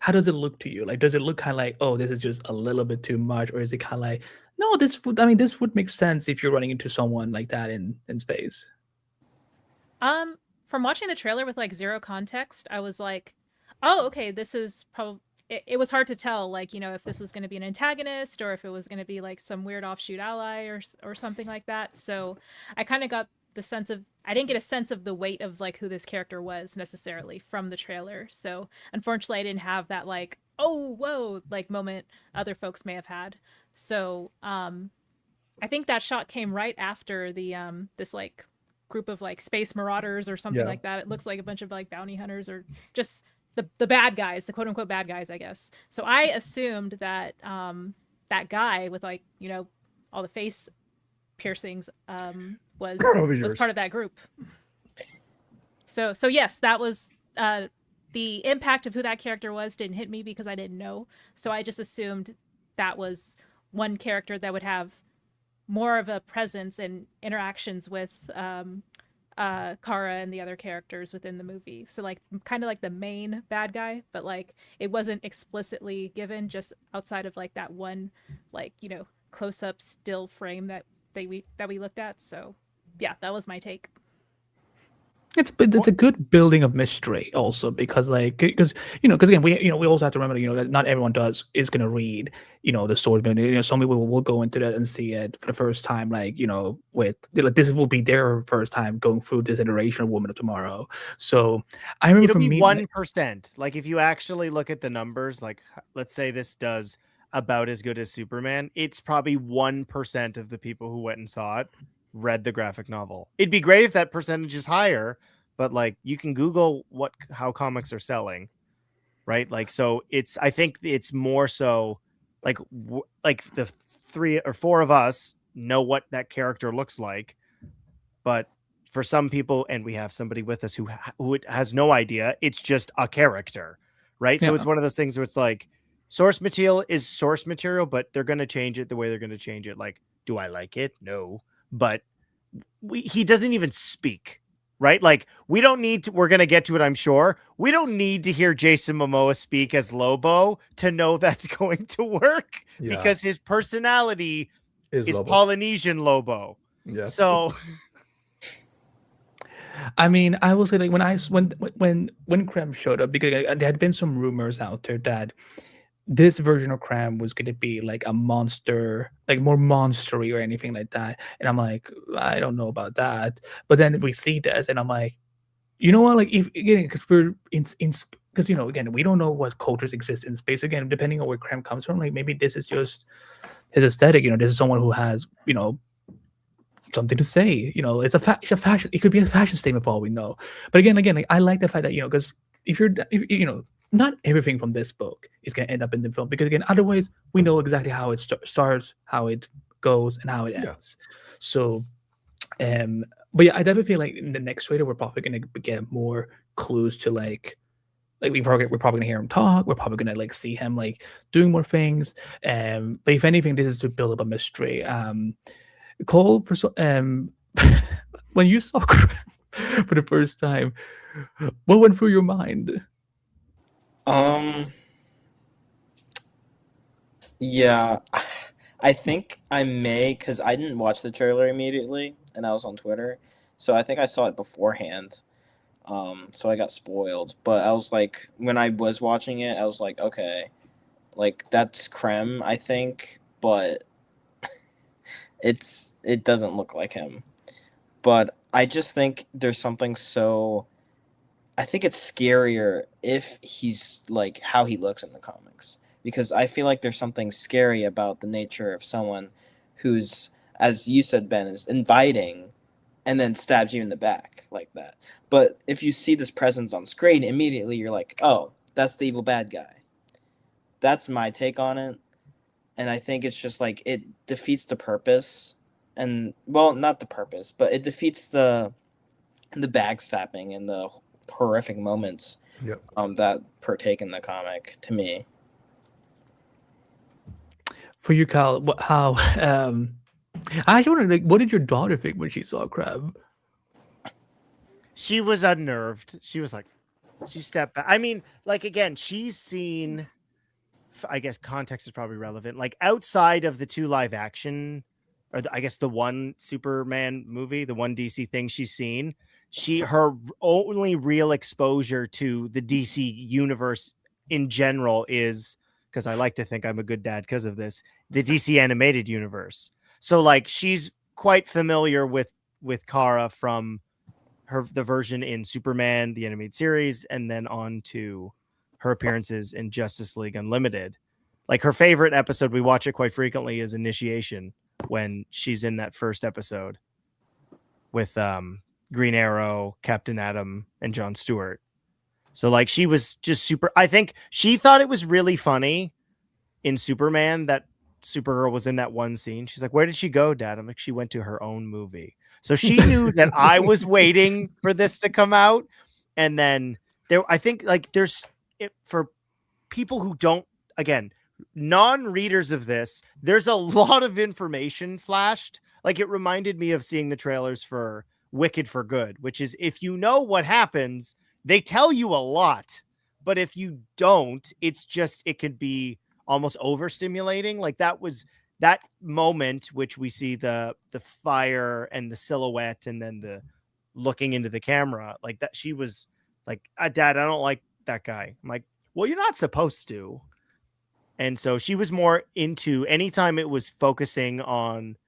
how does it look to you? Like, does it look kind of like, oh, this is just a little bit too much, or is it kind of like, no, this would make sense if you're running into someone like that in space? from watching the trailer with like zero context, I was like, oh, okay, this is probably. It was hard to tell, like, if this was going to be an antagonist or if it was going to be like some weird offshoot ally or something like that. So I kind of got the sense of I didn't get a sense of the weight of like who this character was necessarily from the trailer. So unfortunately, I didn't have that like oh whoa like moment other folks may have had. So I think that shot came right after the this like group of like space marauders or something Yeah. like that. It looks like a bunch of like bounty hunters or just the bad guys, the quote unquote bad guys, I guess. So I assumed that that guy with like, all the face piercings was Yours. part of that group. So yes, that was the impact of who that character was didn't hit me because I didn't know. So I just assumed that was one character that would have more of a presence and interactions with Kara and the other characters within the movie. So like kind of like the main bad guy, but like it wasn't explicitly given, just outside of like that one like, close up still frame that we looked at. So yeah, that was my take. It's a good building of mystery also because because again we also have to remember that not everyone is gonna read the story. Some people will go into that and see it for the first time with like this will be their first time going through this iteration of Woman of Tomorrow. So I remember It'll for be me 1%. Like if you actually look at the numbers, like let's say this does about as good as Superman, it's probably 1% of the people who went and saw it read the graphic novel. It'd be great if that percentage is higher, but like you can Google how comics are selling, right? Like so I think it's more so like like the 3 or 4 of us know what that character looks like, but for some people, and we have somebody with us who has no idea, it's just a character, right? So Yeah. it's one of those things where it's like source material is source material, but they're going to change it the way they're going to change it. Like, do I like it? No, but he doesn't even speak, right? Like we don't need to, we're going to get to it, I'm sure. We don't need to hear Jason Momoa speak as Lobo to know that's going to work because his personality is Lobo. Polynesian Lobo. Yeah. So I mean, I will say like when Krem showed up, because there had been some rumors out there that this version of Krem was going to be like a monster, like more monstery or anything like that. And I'm like, I don't know about that. But then we see this, and I'm like, you know what? Like, if again, because we're in because again, we don't know what cultures exist in space. Again, depending on where Krem comes from, like maybe this is just his aesthetic. This is someone who has something to say. It's a fashion. It could be a fashion statement for all we know. But again, like, I like the fact that because if not everything from this book is going to end up in the film, because again, otherwise we know exactly how it starts, how it goes, and how it ends. So, but yeah, I definitely feel like in the next trailer we're probably going to get more clues to like we're probably going to hear him talk. We're probably going to like see him like doing more things. But if anything, this is to build up a mystery. Cole, when you saw Krem for the first time, what went through your mind? Yeah, I think I may, because I didn't watch the trailer immediately, and I was on Twitter, so I think I saw it beforehand. So I got spoiled. But I was like, when I was watching it, I was like, okay, like that's Krem, I think, but it doesn't look like him. But I just think there's something so. I think it's scarier if he's like how he looks in the comics, because I feel like there's something scary about the nature of someone who's, as you said, Ben, is inviting and then stabs you in the back like that. But if you see this presence on screen, immediately you're like, oh, that's the evil bad guy. That's my take on it. And I think it's just like it defeats the purpose, and well, not the purpose, but it defeats the backstabbing and the horrific moments that partake in the comic to me. For you, Kyle, how I wonder, like, what did your daughter think when she saw Krem? she was unnerved. She was like, she stepped back. I mean, like, again, she's seen, I guess context is probably relevant. Like outside of the 2 live action, or I guess the one Superman movie, the one DC thing she's seen, her only real exposure to the DC universe in general is, because I like to think I'm a good dad because of this, the DC animated universe. So like she's quite familiar with Kara from the version in Superman the animated series, and then on to her appearances in Justice League Unlimited. Like her favorite episode, we watch it quite frequently, is Initiation, when she's in that first episode with Green Arrow, Captain Atom, and Jon Stewart. So like she was just super. I think she thought it was really funny in Superman that Supergirl was in that one scene. She's like, "Where did she go, Dad?" I'm like, "She went to her own movie." So she knew that I was waiting for this to come out. And then I think like for people who don't, again, non-readers of this, there's a lot of information flashed. Like it reminded me of seeing the trailers for Wicked for Good, which is if you know what happens, they tell you a lot. But if you don't, it could be almost overstimulating. Like that moment, which we see the fire and the silhouette and then the looking into the camera, like that, she was like, Dad, I don't like that guy. I'm like, well, you're not supposed to. And so she was more into anytime it was focusing on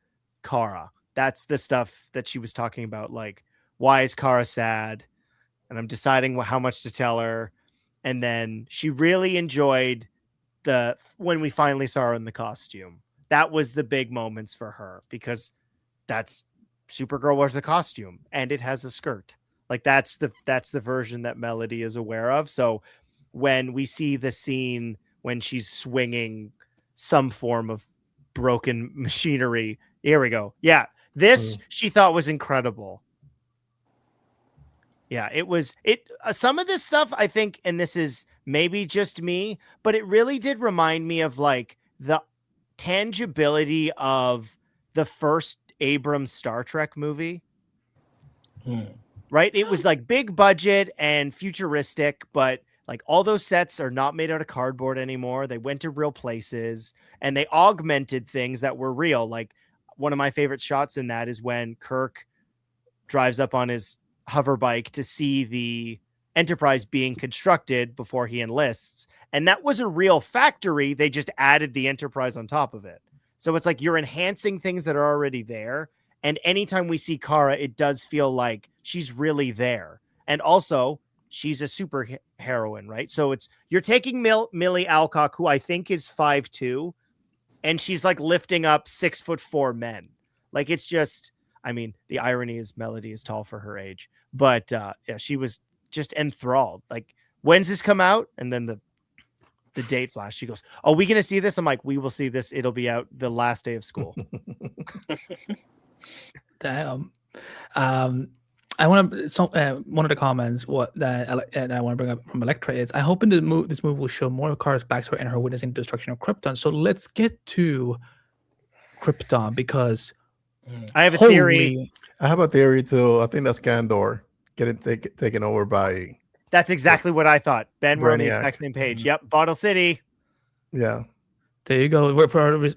Kara. That's the stuff that she was talking about. Like, why is Kara sad? And I'm deciding how much to tell her. And then she really enjoyed when we finally saw her in the costume. That was the big moments for her, because that's Supergirl wears a costume and it has a skirt. Like that's the version that Melody is aware of. So when we see the scene when she's swinging some form of broken machinery, here we go. Yeah, this she thought was incredible. Yeah, some of this stuff, I think, and this is maybe just me, but it really did remind me of like the tangibility of the first Abrams Star Trek movie. Right? It was like big budget and futuristic, but like all those sets are not made out of cardboard anymore. They went to real places and they augmented things that were real. Like one of my favorite shots in that is when Kirk drives up on his hover bike to see the Enterprise being constructed before he enlists. And that was a real factory. They just added the Enterprise on top of it. So it's like you're enhancing things that are already there. And anytime we see Kara, it does feel like she's really there. And also, she's a super heroine, right? So you're taking Millie Alcock, who I think is 5'2", and she's like lifting up 6'4" men. Like it's just, I mean, the irony is Melody is tall for her age, but yeah, she was just enthralled. Like, when's this come out? And then the date flash, she goes, "Oh, we gonna see this?" I'm like, "We will see this. It'll be out the last day of school." Damn. I want to one of the comments that I want to bring up from Electra is I hope in this movie will show more of Kara's backstory and her witnessing the destruction of Krypton. So let's get to Krypton, because I have a theory. I have a theory too. I think that's Kandor getting taken over by. That's exactly what I thought. Ben, we're on the Brainiac. exact same page. Yep, Bottle City. Yeah. There you go. For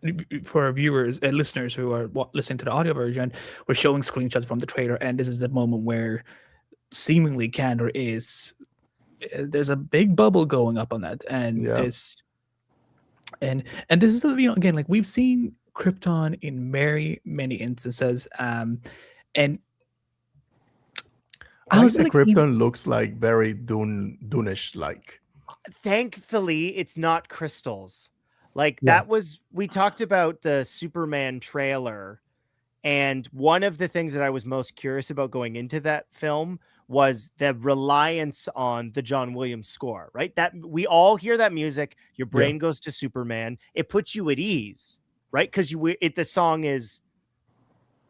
our viewers and listeners who are listening to the audio version, we're showing screenshots from the trailer, and this is the moment where seemingly Kandor there's a big bubble going up on that, and this is again, like we've seen Krypton in very many instances, and I was like Krypton looks like very Dune-ish like. Thankfully, it's not crystals. Like that was, we talked about the Superman trailer, and one of the things that I was most curious about going into that film was the reliance on the John Williams score, right? That we all hear that music, your brain goes to Superman, it puts you at ease, right? Because the song is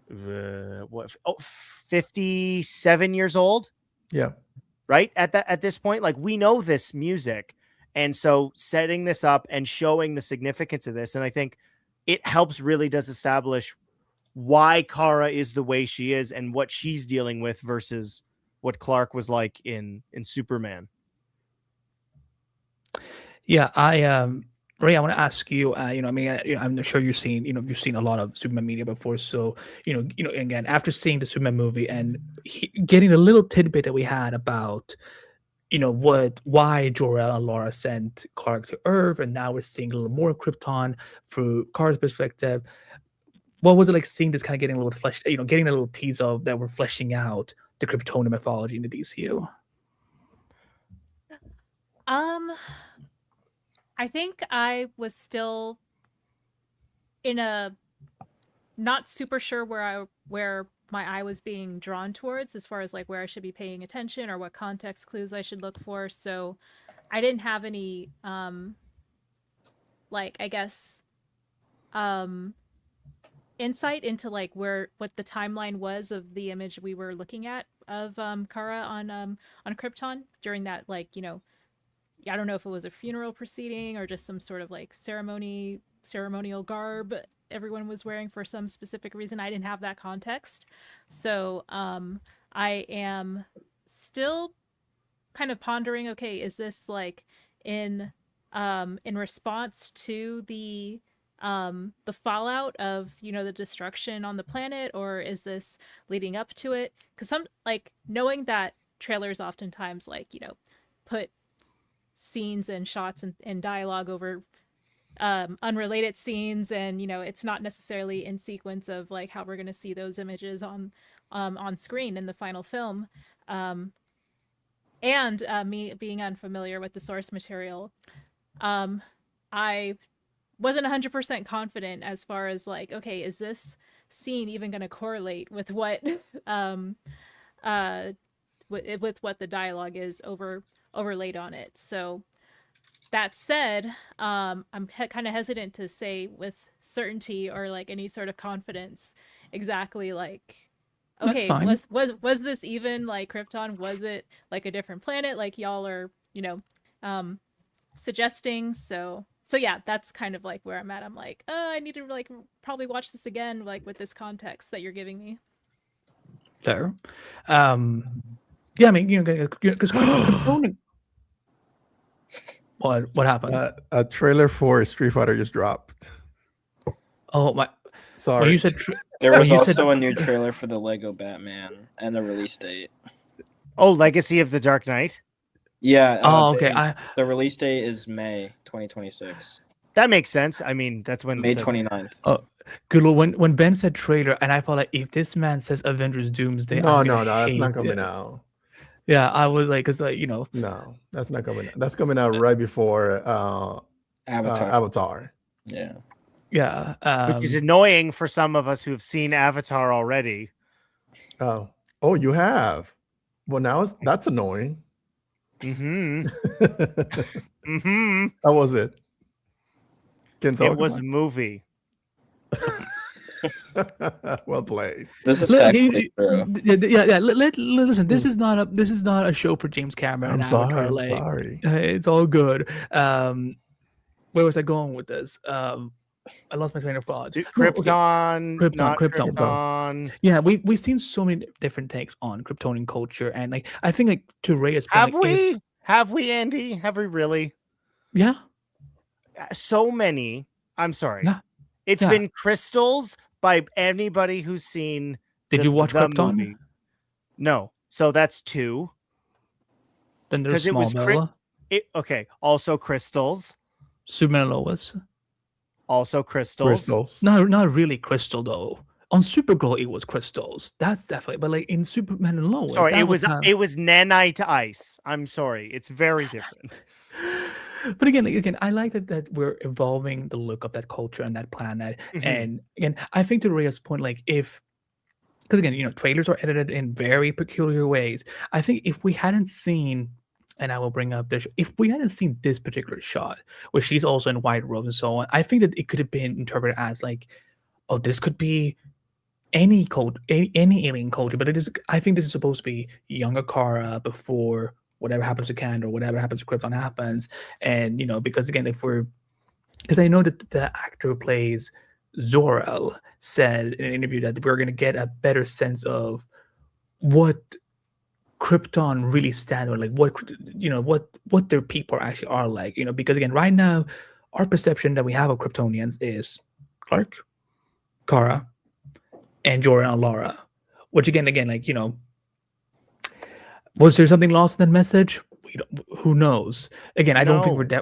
57 years old, right? At this point, like we know this music. And so setting this up and showing the significance of this, and I think it really does establish why Kara is the way she is and what she's dealing with versus what Clark was like in Superman. Yeah, Ray, I want to ask you. I mean, I'm sure you've seen a lot of Superman media before. So, again, after seeing the Superman movie and getting a little tidbit that we had about, why Jor-El and Laura sent Clark to Earth, and now we're seeing a little more of Krypton through Clark's perspective. What was it like seeing this kind of getting a little getting a little tease of that we're fleshing out the Kryptonian mythology in the DCU? I think I was still in a not super sure where my eye was being drawn towards as far as like where I should be paying attention or what context clues I should look for. So I didn't have any like I guess insight into like what the timeline was of the image we were looking at of Kara on Krypton during that, like, I don't know if it was a funeral proceeding or just some sort of like ceremonial garb everyone was wearing for some specific reason. I didn't have that context. So I am still kind of pondering, okay, is this like in response to the fallout of, the destruction on the planet, or is this leading up to it? Because some, like, knowing that trailers oftentimes like, put scenes and shots and dialogue over unrelated scenes, and it's not necessarily in sequence of like how we're going to see those images on screen in the final film, and me being unfamiliar with the source material, I wasn't 100% confident as far as like, okay, is this scene even going to correlate with what with what the dialogue is overlaid on it? So that said, I'm kind of hesitant to say with certainty or like any sort of confidence exactly like, okay, was this even like Krypton? Was it like a different planet like y'all are, suggesting? So yeah, that's kind of like where I'm at. I'm like, I need to like probably watch this again, like with this context that you're giving me. Fair. Yeah, I mean, because what happened? A trailer for Street Fighter just dropped. Oh my! Sorry. When you said there was also a new trailer for the Lego Batman and the release date. Oh, Legacy of the Dark Knight. Yeah. Okay. The release date is May 2026. That makes sense. I mean, that's when May 29th. Oh, good. When Ben said trailer, and I felt like if this man says Avengers Doomsday, no, that's not coming out. Yeah, I was like, because no, that's not coming out. That's coming out right before Avatar. Yeah. Which is annoying for some of us who have seen Avatar already. Oh, you have? Well, now that's annoying. Mm-hmm. How was it? It was a movie. Well played. This is yeah. Listen, this is not a show for James Cameron. I'm sorry. It's all good. Where was I going with this? I lost my train of thought. Krypton. Yeah, we've seen so many different takes on Kryptonian culture, and like I think like to Ray's point, have we, Andy? Have we really? Yeah. So many. I'm sorry. Yeah. It's been crystals by anybody who's seen. Did you watch Krypton? Movie. No. So that's 2. Then there's Smallville. Okay. Also crystals. Superman and Lois. Also crystals. No, not really crystal though. On Supergirl, it was crystals. That's definitely. But like in Superman and Lois, sorry, it was nanite ice. I'm sorry, it's very different. But again, I like that we're evolving the look of that culture and that planet. Mm-hmm. And again, I think to Rhea's point, like because again, trailers are edited in very peculiar ways. I think if we hadn't seen, and I will bring up this, if we hadn't seen this particular shot where she's also in white robes and so on, I think that it could have been interpreted as like, oh, this could be any alien culture, but I think this is supposed to be younger Kara before whatever happens to Kand or whatever happens to Krypton happens. And because again, because I know that the actor who plays Zor-El said in an interview that we're going to get a better sense of what Krypton really stands for, like what their people actually are like, because again, right now our perception that we have of Kryptonians is Clark, Kara, and Jorah and Laura. Which again, like, was there something lost in that message? Who knows? Again, I don't think No.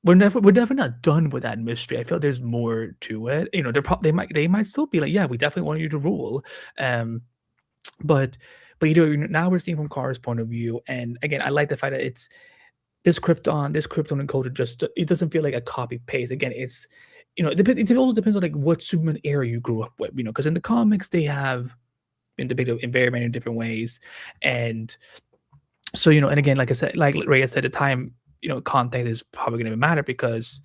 we're definitely not done with that mystery. I feel there's more to it. They might still be like, yeah, we definitely want you to rule. But now we're seeing from Kara's point of view, and again, I like the fact that it's this Krypton encoded. Just it doesn't feel like a copy paste. Again, it's it also depends on like what Superman era you grew up with. Because in the comics they have been depicted in very many different ways, and so and again, like I said, like Ray said at the time, content is probably going to matter because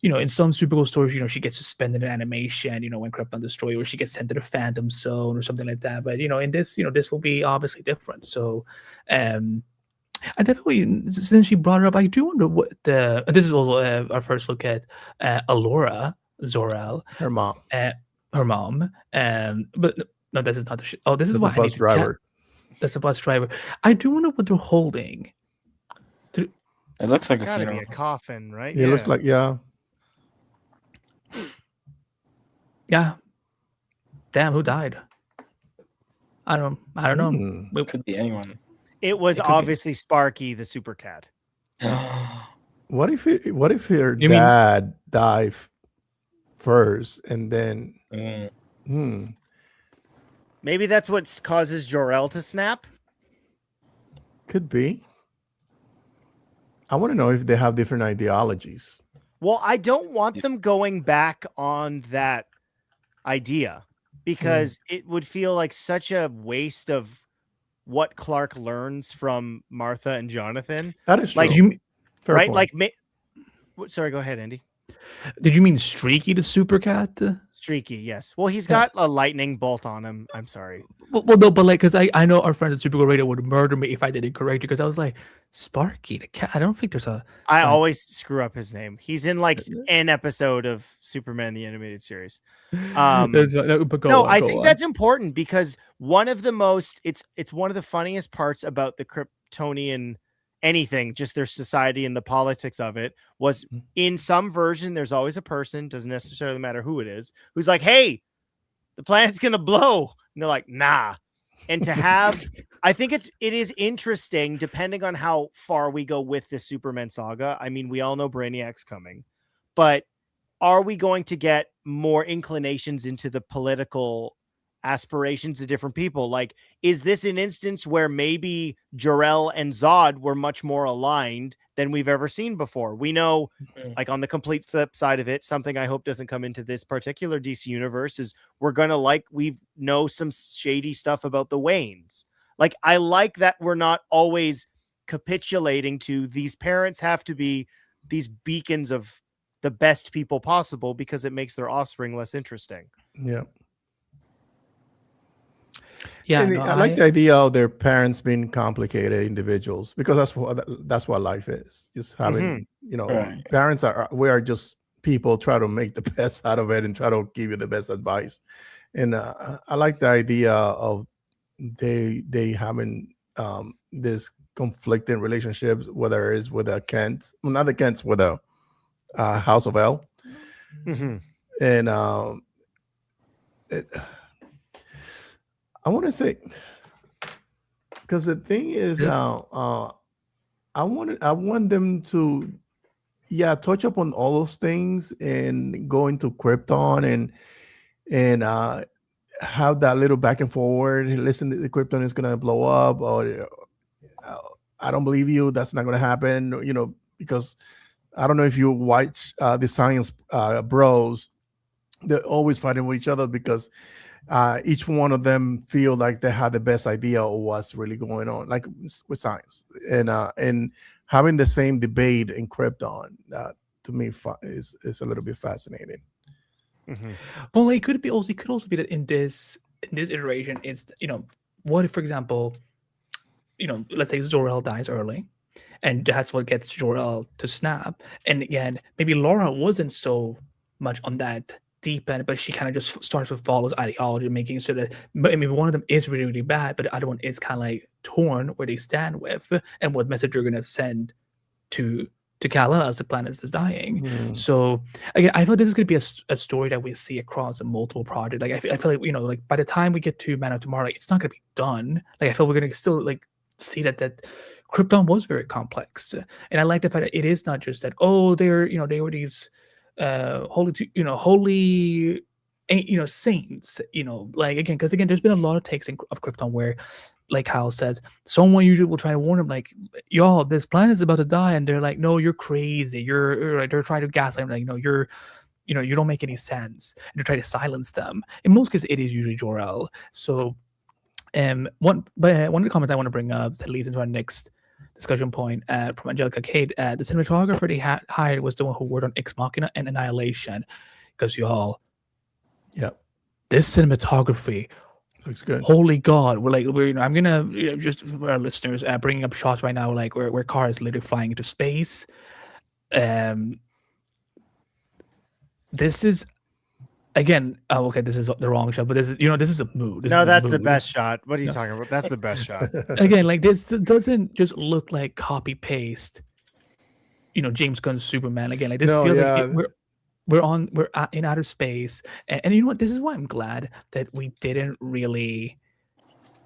in some Supergirl stories, she gets suspended in animation, when Krypton destroyed, or she gets sent to the Phantom Zone or something like that. But in this, this will be obviously different. So, I definitely, since she brought it up, I do wonder what this is also our first look at Alora Zor-El, Her mom. Her mom. But no, this is not the shit. Oh, this is That's why the bus driver. That's the bus driver. I do wonder what they're holding. It looks like It's a got to be funeral. a coffin, right? It looks like, yeah. Yeah. Damn, who died? I don't know. Hmm. It could be anyone. It was It could be. obviously Sparky, the super cat. What if her You mean- dad died first and then Mm. Maybe that's what causes Jor-El to snap. Could be. I want to know if they have different ideologies. Well, I don't want them going back on that idea because it would feel like such a waste of what Clark learns from Martha and Jonathan. That is true. Like, Did you Fair right? point. Like, sorry, go ahead, Andy. did you mean Streaky the Super Cat? Streaky, yes. Well, he's got a lightning bolt on him. I'm sorry. Well, no, but like, because I know our friends at Supergirl Radio would murder me if I didn't correct you, because I was like, Sparky the cat. I don't think there's a. I always screw up his name. He's in like an episode of Superman the Animated Series. But go No, on, I go think on. that's important because one of the most it's one of the funniest parts about the Kryptonian anything, just their society and the politics of it, was in some version there's always a person, doesn't necessarily matter who it is, who's like, hey, the planet's gonna blow. And they're like, nah. And to have I think it is interesting depending on how far we go with this Superman saga. I mean, we all know Brainiac's coming, but are we going to get more inclinations into the political aspirations of different people? Like, is this an instance where maybe Jor-El and Zod were much more aligned than we've ever seen before? We know, like, on the complete flip side of it, something I hope doesn't come into this particular DC universe is we know some shady stuff about the Waynes. Like, I like that we're not always capitulating to these parents have to be these beacons of the best people possible because it makes their offspring less interesting. Yeah. Yeah, And no, I like the idea of their parents being complicated individuals because that's what life is. Just having, Right. parents we are just people try to make the best out of it and try to give you the best advice. And I like the idea of they having this conflicting relationships, whether it's with a Kent, well, not the Kents, with a House of L, and I want to say, because the thing is, I want them to, touch up on all those things and go into Krypton and have that little back and forward. Listen, the Krypton is gonna blow up, or I don't believe you. That's not gonna happen. Because I don't know if you watch the science bros. They're always fighting with each other because each one of them feel like they had the best idea of what's really going on, like with science, and having the same debate in Krypton. To me, is a little bit fascinating. Well, it could also be that in this iteration, it's what if, for example, let's say Zor-El dies early, and that's what gets Jor-El to snap. And again, maybe Laura wasn't so much on that deep end, but she kind of just starts to follow his ideology, making sure that maybe one of them is really, really bad, but the other one is kind of like torn where they stand with and what message you're going to send to to Kal-El as the planet is dying. Mhm. So again, I feel this is going to be a story that we see across multiple projects. Like I feel like like by the time we get to Man of Tomorrow, like, it's not going to be done. Like I feel we're going to still like see that Krypton was very complex, and I like the fact that it is not just that they were these holy saints, like again, because again there's been a lot of takes of Krypton where, like Kyle says, someone usually will try to warn them, like, y'all, this planet's about to die, and they're like, no, you're crazy, they're trying to gaslight them, like, no, you don't make any sense, and they try to silence them. In most cases it is usually Jor-El. So one of the comments I want to bring up that leads into our next discussion point from Angelica Kate, the cinematographer they hired was the one who worked on Ex Machina and Annihilation, because y'all, Yep. this cinematography, Looks good. holy God, I'm gonna just for our listeners bringing up shots right now, like where cars literally flying into space. This is again, okay, this is the wrong shot, but this is a mood. No, that's the best shot. What are you No. talking about? That's the best shot. Again, like this doesn't just look like copy paste. James Gunn's Superman. Again, like this No, feels yeah. like we're in outer space, and you know what? This is why I'm glad that we didn't really,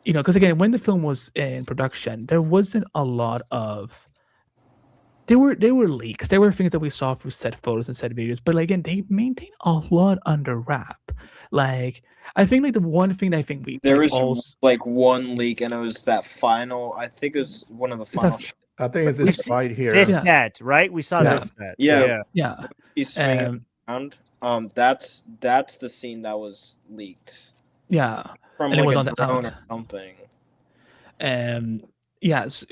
because again, when the film was in production, there wasn't a lot of. There were leaks. There were things that we saw through set photos and set videos, but like, again, they maintain a lot under wrap. Like, I think like the one thing that I think There we was also like one leak, and it was that final. I think it was one of the final. I think it's We've this seen right here. This Yeah. set, right? We saw Yeah. this set. Yeah. yeah. He's swinging around. That's the scene that was leaked Yeah. from And it like was a on the drone out. or something. Yes.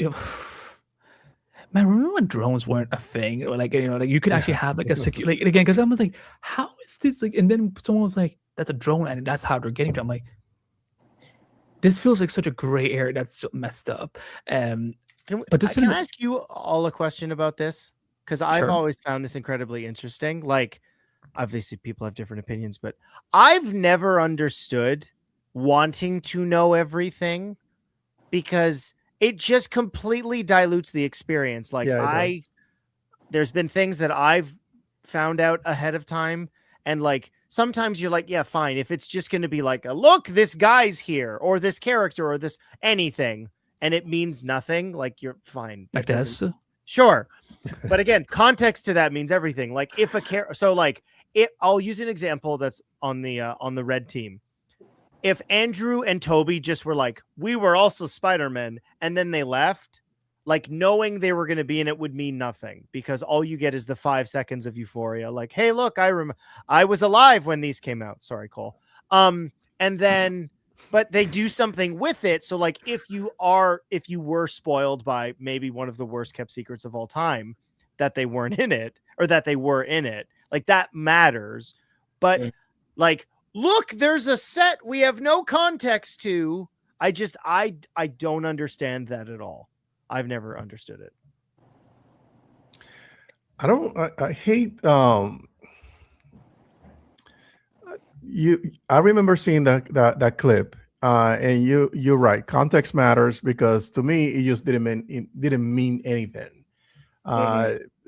Man, remember when drones weren't a thing? Or like, like you could actually have like a secure, like again, because I was like, how is this like? And then someone was like, that's a drone, and that's how they're getting to. I'm like, this feels like such a gray area that's so messed up. But this Can I ask you all a question about this? Because I've Sure. always found this incredibly interesting. Like, obviously, people have different opinions, but I've never understood wanting to know everything, because it just completely dilutes the experience. Like, Yeah, it does. there's been things that I've found out ahead of time, and like sometimes you're like, yeah, fine, if it's just going to be like, look, this guy's here, or this character, or this anything, and it means nothing, like, you're fine. Like this. Sure. But again, context to that means everything. Like, if a character, so like I'll use an example that's on the red team. If Andrew and Toby just were like, we were also Spider-Man, and then they left, like, knowing they were going to be in it would mean nothing, because all you get is the 5 seconds of euphoria. Like, hey, look, I was alive when these came out. Sorry, Cole. And then, but they do something with it. So like, if you were spoiled by maybe one of the worst kept secrets of all time, that they weren't in it, or that they were in it, like, that matters. But like, look, there's a set we have no context to. I don't understand that at all. I've never understood it. I hate I remember seeing that clip, and you're right. Context matters, because to me it just didn't mean anything.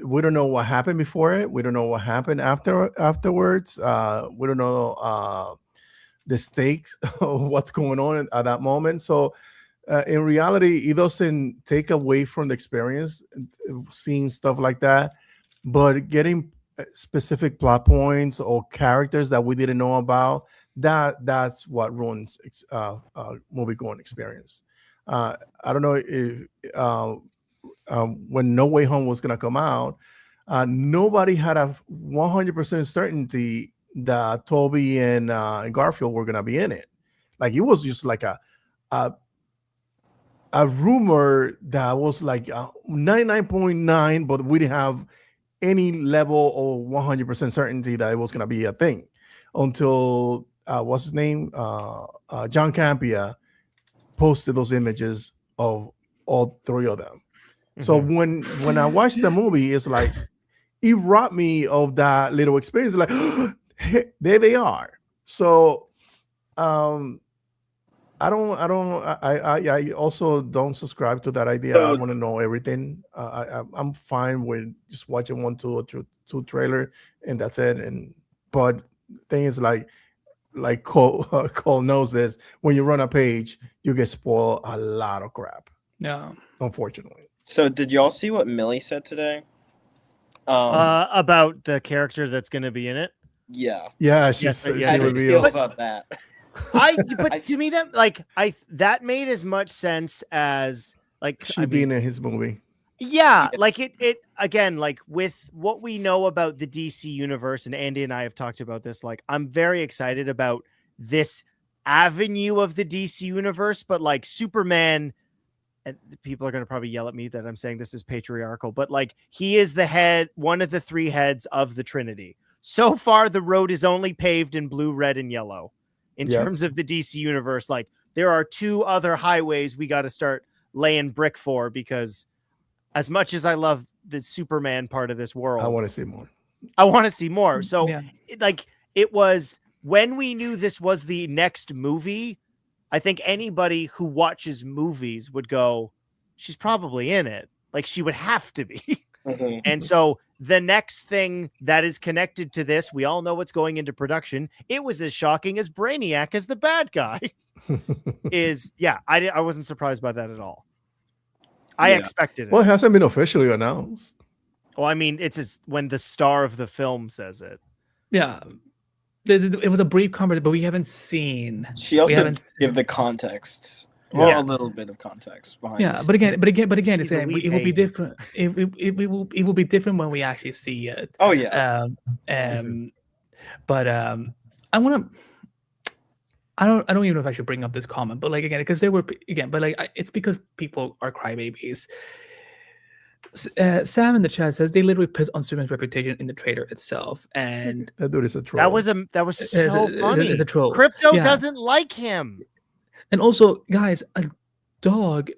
We don't know what happened before it. We don't know what happened afterwards. We don't know the stakes of what's going on at that moment. So in reality, it doesn't take away from the experience seeing stuff like that, but getting specific plot points or characters that we didn't know about, that's what ruins movie going experience. I don't know if when No Way Home was going to come out, nobody had a 100% certainty that Toby and Garfield were going to be in it. Like, it was just like a rumor that was like 99.9, but we didn't have any level of 100% certainty that it was going to be a thing until what's his name, John Campea posted those images of all three of them. So when I watched the movie, it's like it robbed me of that little experience. Like, hey, there they are. So I also don't subscribe to that idea. I want to know everything. I'm fine with just watching one, two, or two trailer, and that's it. But thing is, like Cole, Cole knows this. When you run a page, you get spoiled a lot of crap. Yeah. Unfortunately. So did y'all see what Millie said today? About the character that's going to be in it. Yeah. Yeah, Yes, she yes, How do you feel reveals. about that? But to me that made as much sense as She being in his movie. yeah, like it again, like with what we know about the DC universe, and Andy and I have talked about this, like I'm very excited about this avenue of the DC universe, but like Superman, and people are going to probably yell at me that I'm saying this is patriarchal, but like he is the head, one of the three heads of the Trinity. So far, the road is only paved in blue, red, and yellow. In terms of the DC universe, like there are two other highways we got to start laying brick for, because as much as I love the Superman part of this world, I want to see more. I want to see more. So Yeah. it was when we knew this was the next movie, I think anybody who watches movies would go, she's probably in it. Like she would have to be. Mhm. And so the next thing that is connected to this, we all know what's going into production. It was as shocking as Brainiac as the bad guy is. Yeah, I wasn't surprised by that at all. I Yeah. expected it. Well, it hasn't been officially announced. Well, I mean, it's when the star of the film says it. Yeah. It was a brief conversation, but we haven't seen. She we also haven't give the context. Well, Yeah. a little bit of context behind. Yeah, this. but again, it's He's a it wee will be baby. different. It will be different when we actually see it. Oh yeah. But I want to. I don't even know if I should bring up this comment, but like again, because there were again, but like it's because people are crybabies. Sam in the chat says they literally put on Superman's reputation in the trailer itself, and That dude is a troll. That was so funny. it's a troll. Crypto Yeah. doesn't like him. And also, guys, a dog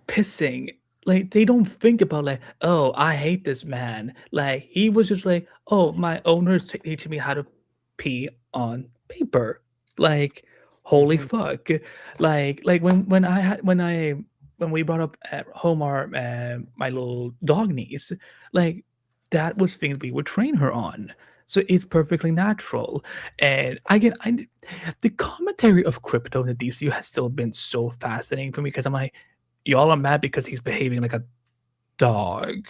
pissing, like they don't think about like, oh, I hate this man. Like he was just like, oh, my owner's teaching me how to pee on paper. Like, holy fuck. Like when we brought up at home our my little dog niece, like that was things we would train her on. So it's perfectly natural. And the commentary of crypto in the DCU has still been so fascinating for me because I'm like, y'all are mad because he's behaving like a dog.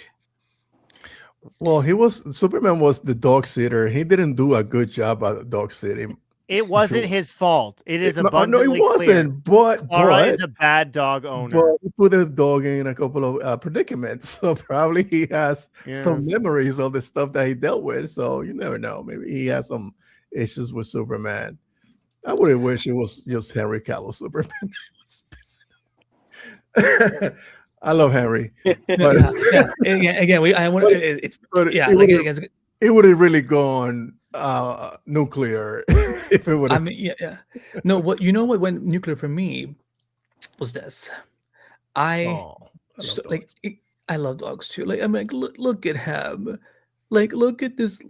Well, Superman was the dog sitter. He didn't do a good job at dog sitting. It wasn't his fault. It is No, abundantly it wasn't. clear. But Clara is a bad dog owner. But he put the dog in a couple of predicaments, so probably he has some memories of the stuff that he dealt with. So you never know. Maybe he has some issues with Superman. I wouldn't wish it was just Henry Cavill Superman. I love Henry, but it would have really gone nuclear if it would have. I mean, yeah. No, what you know what went nuclear for me was this. I love dogs too. Like I'm like, look at him. Like, look at this.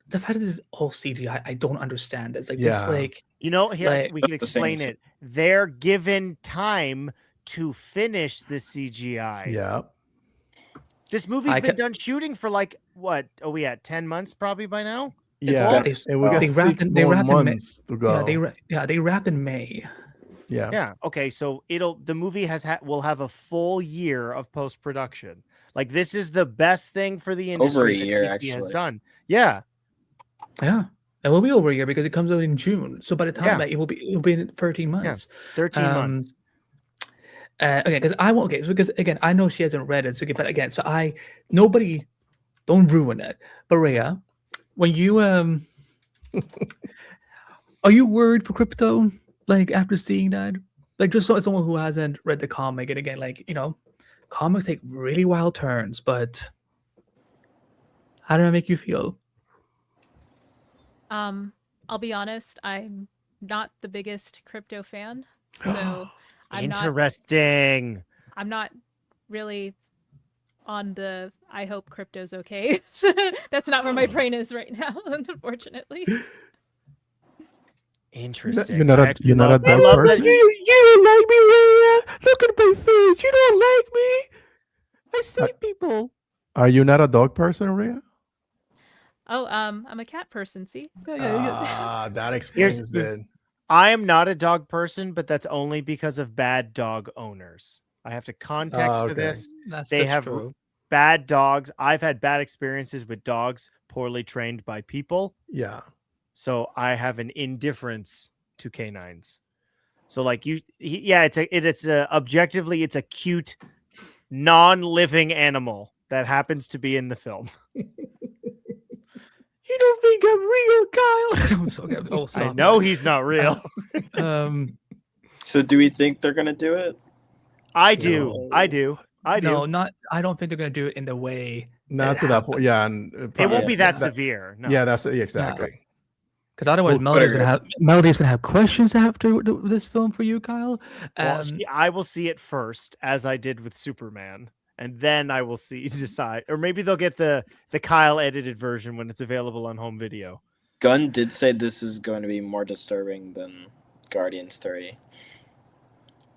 The fact that this is all CGI, I don't understand. It's like this, like here we can explain it. They're given time to finish the CGI. Yeah. This movie's been done shooting for like what? Oh, we at 10 months probably by now. Yeah, and we got 6 more months to go. They wrapped in May. Yeah. Okay, so the movie will have a full year of post production. Like this is the best thing for the industry over a year that actually has done. Yeah. It will be over a year because it comes out in June. So by the time it will be in 13 months. 13 months. Because again, I know she hasn't read it. So but again, nobody don't ruin it. But Rhea, when you are you worried for crypto? Like after seeing that, like just someone who hasn't read the comic, and again, like comics take really wild turns. But how did that make you feel? I'll be honest, I'm not the biggest crypto fan, so I'm not really on the I hope crypto's okay. That's not where my brain is right now, unfortunately. Interesting. You're not I a actually you're not a love- I dog love that- person. You don't like me, Rhea. Look at my face. You don't like me. I see people. Are you not a dog person, Rhea? Oh, I'm a cat person. See, Ah, that explains it. I am not a dog person, but that's only because of bad dog owners. I have to context for okay. this. that's They have true. bad dogs. I've had bad experiences with dogs poorly trained by people. Yeah. So I have an indifference to canines. So like it's a objectively it's a cute non-living animal that happens to be in the film. You don't think I'm real, Kyle? I'm so good. Oh, I stop. know he's not real. So do we think they're gonna do it? I do. No. I do. I do. No, not. I don't think they're gonna do it in the way. Not to that point. Yeah, and It won't be that that- severe. No. Yeah, that's exactly. Because otherwise, Well, Melody's gonna have questions after this film for you, Kyle. Well, I will see it first, as I did with Superman, and then I will decide. Or maybe they'll get the Kyle edited version when it's available on home video. Gunn did say this is going to be more disturbing than Guardians 3.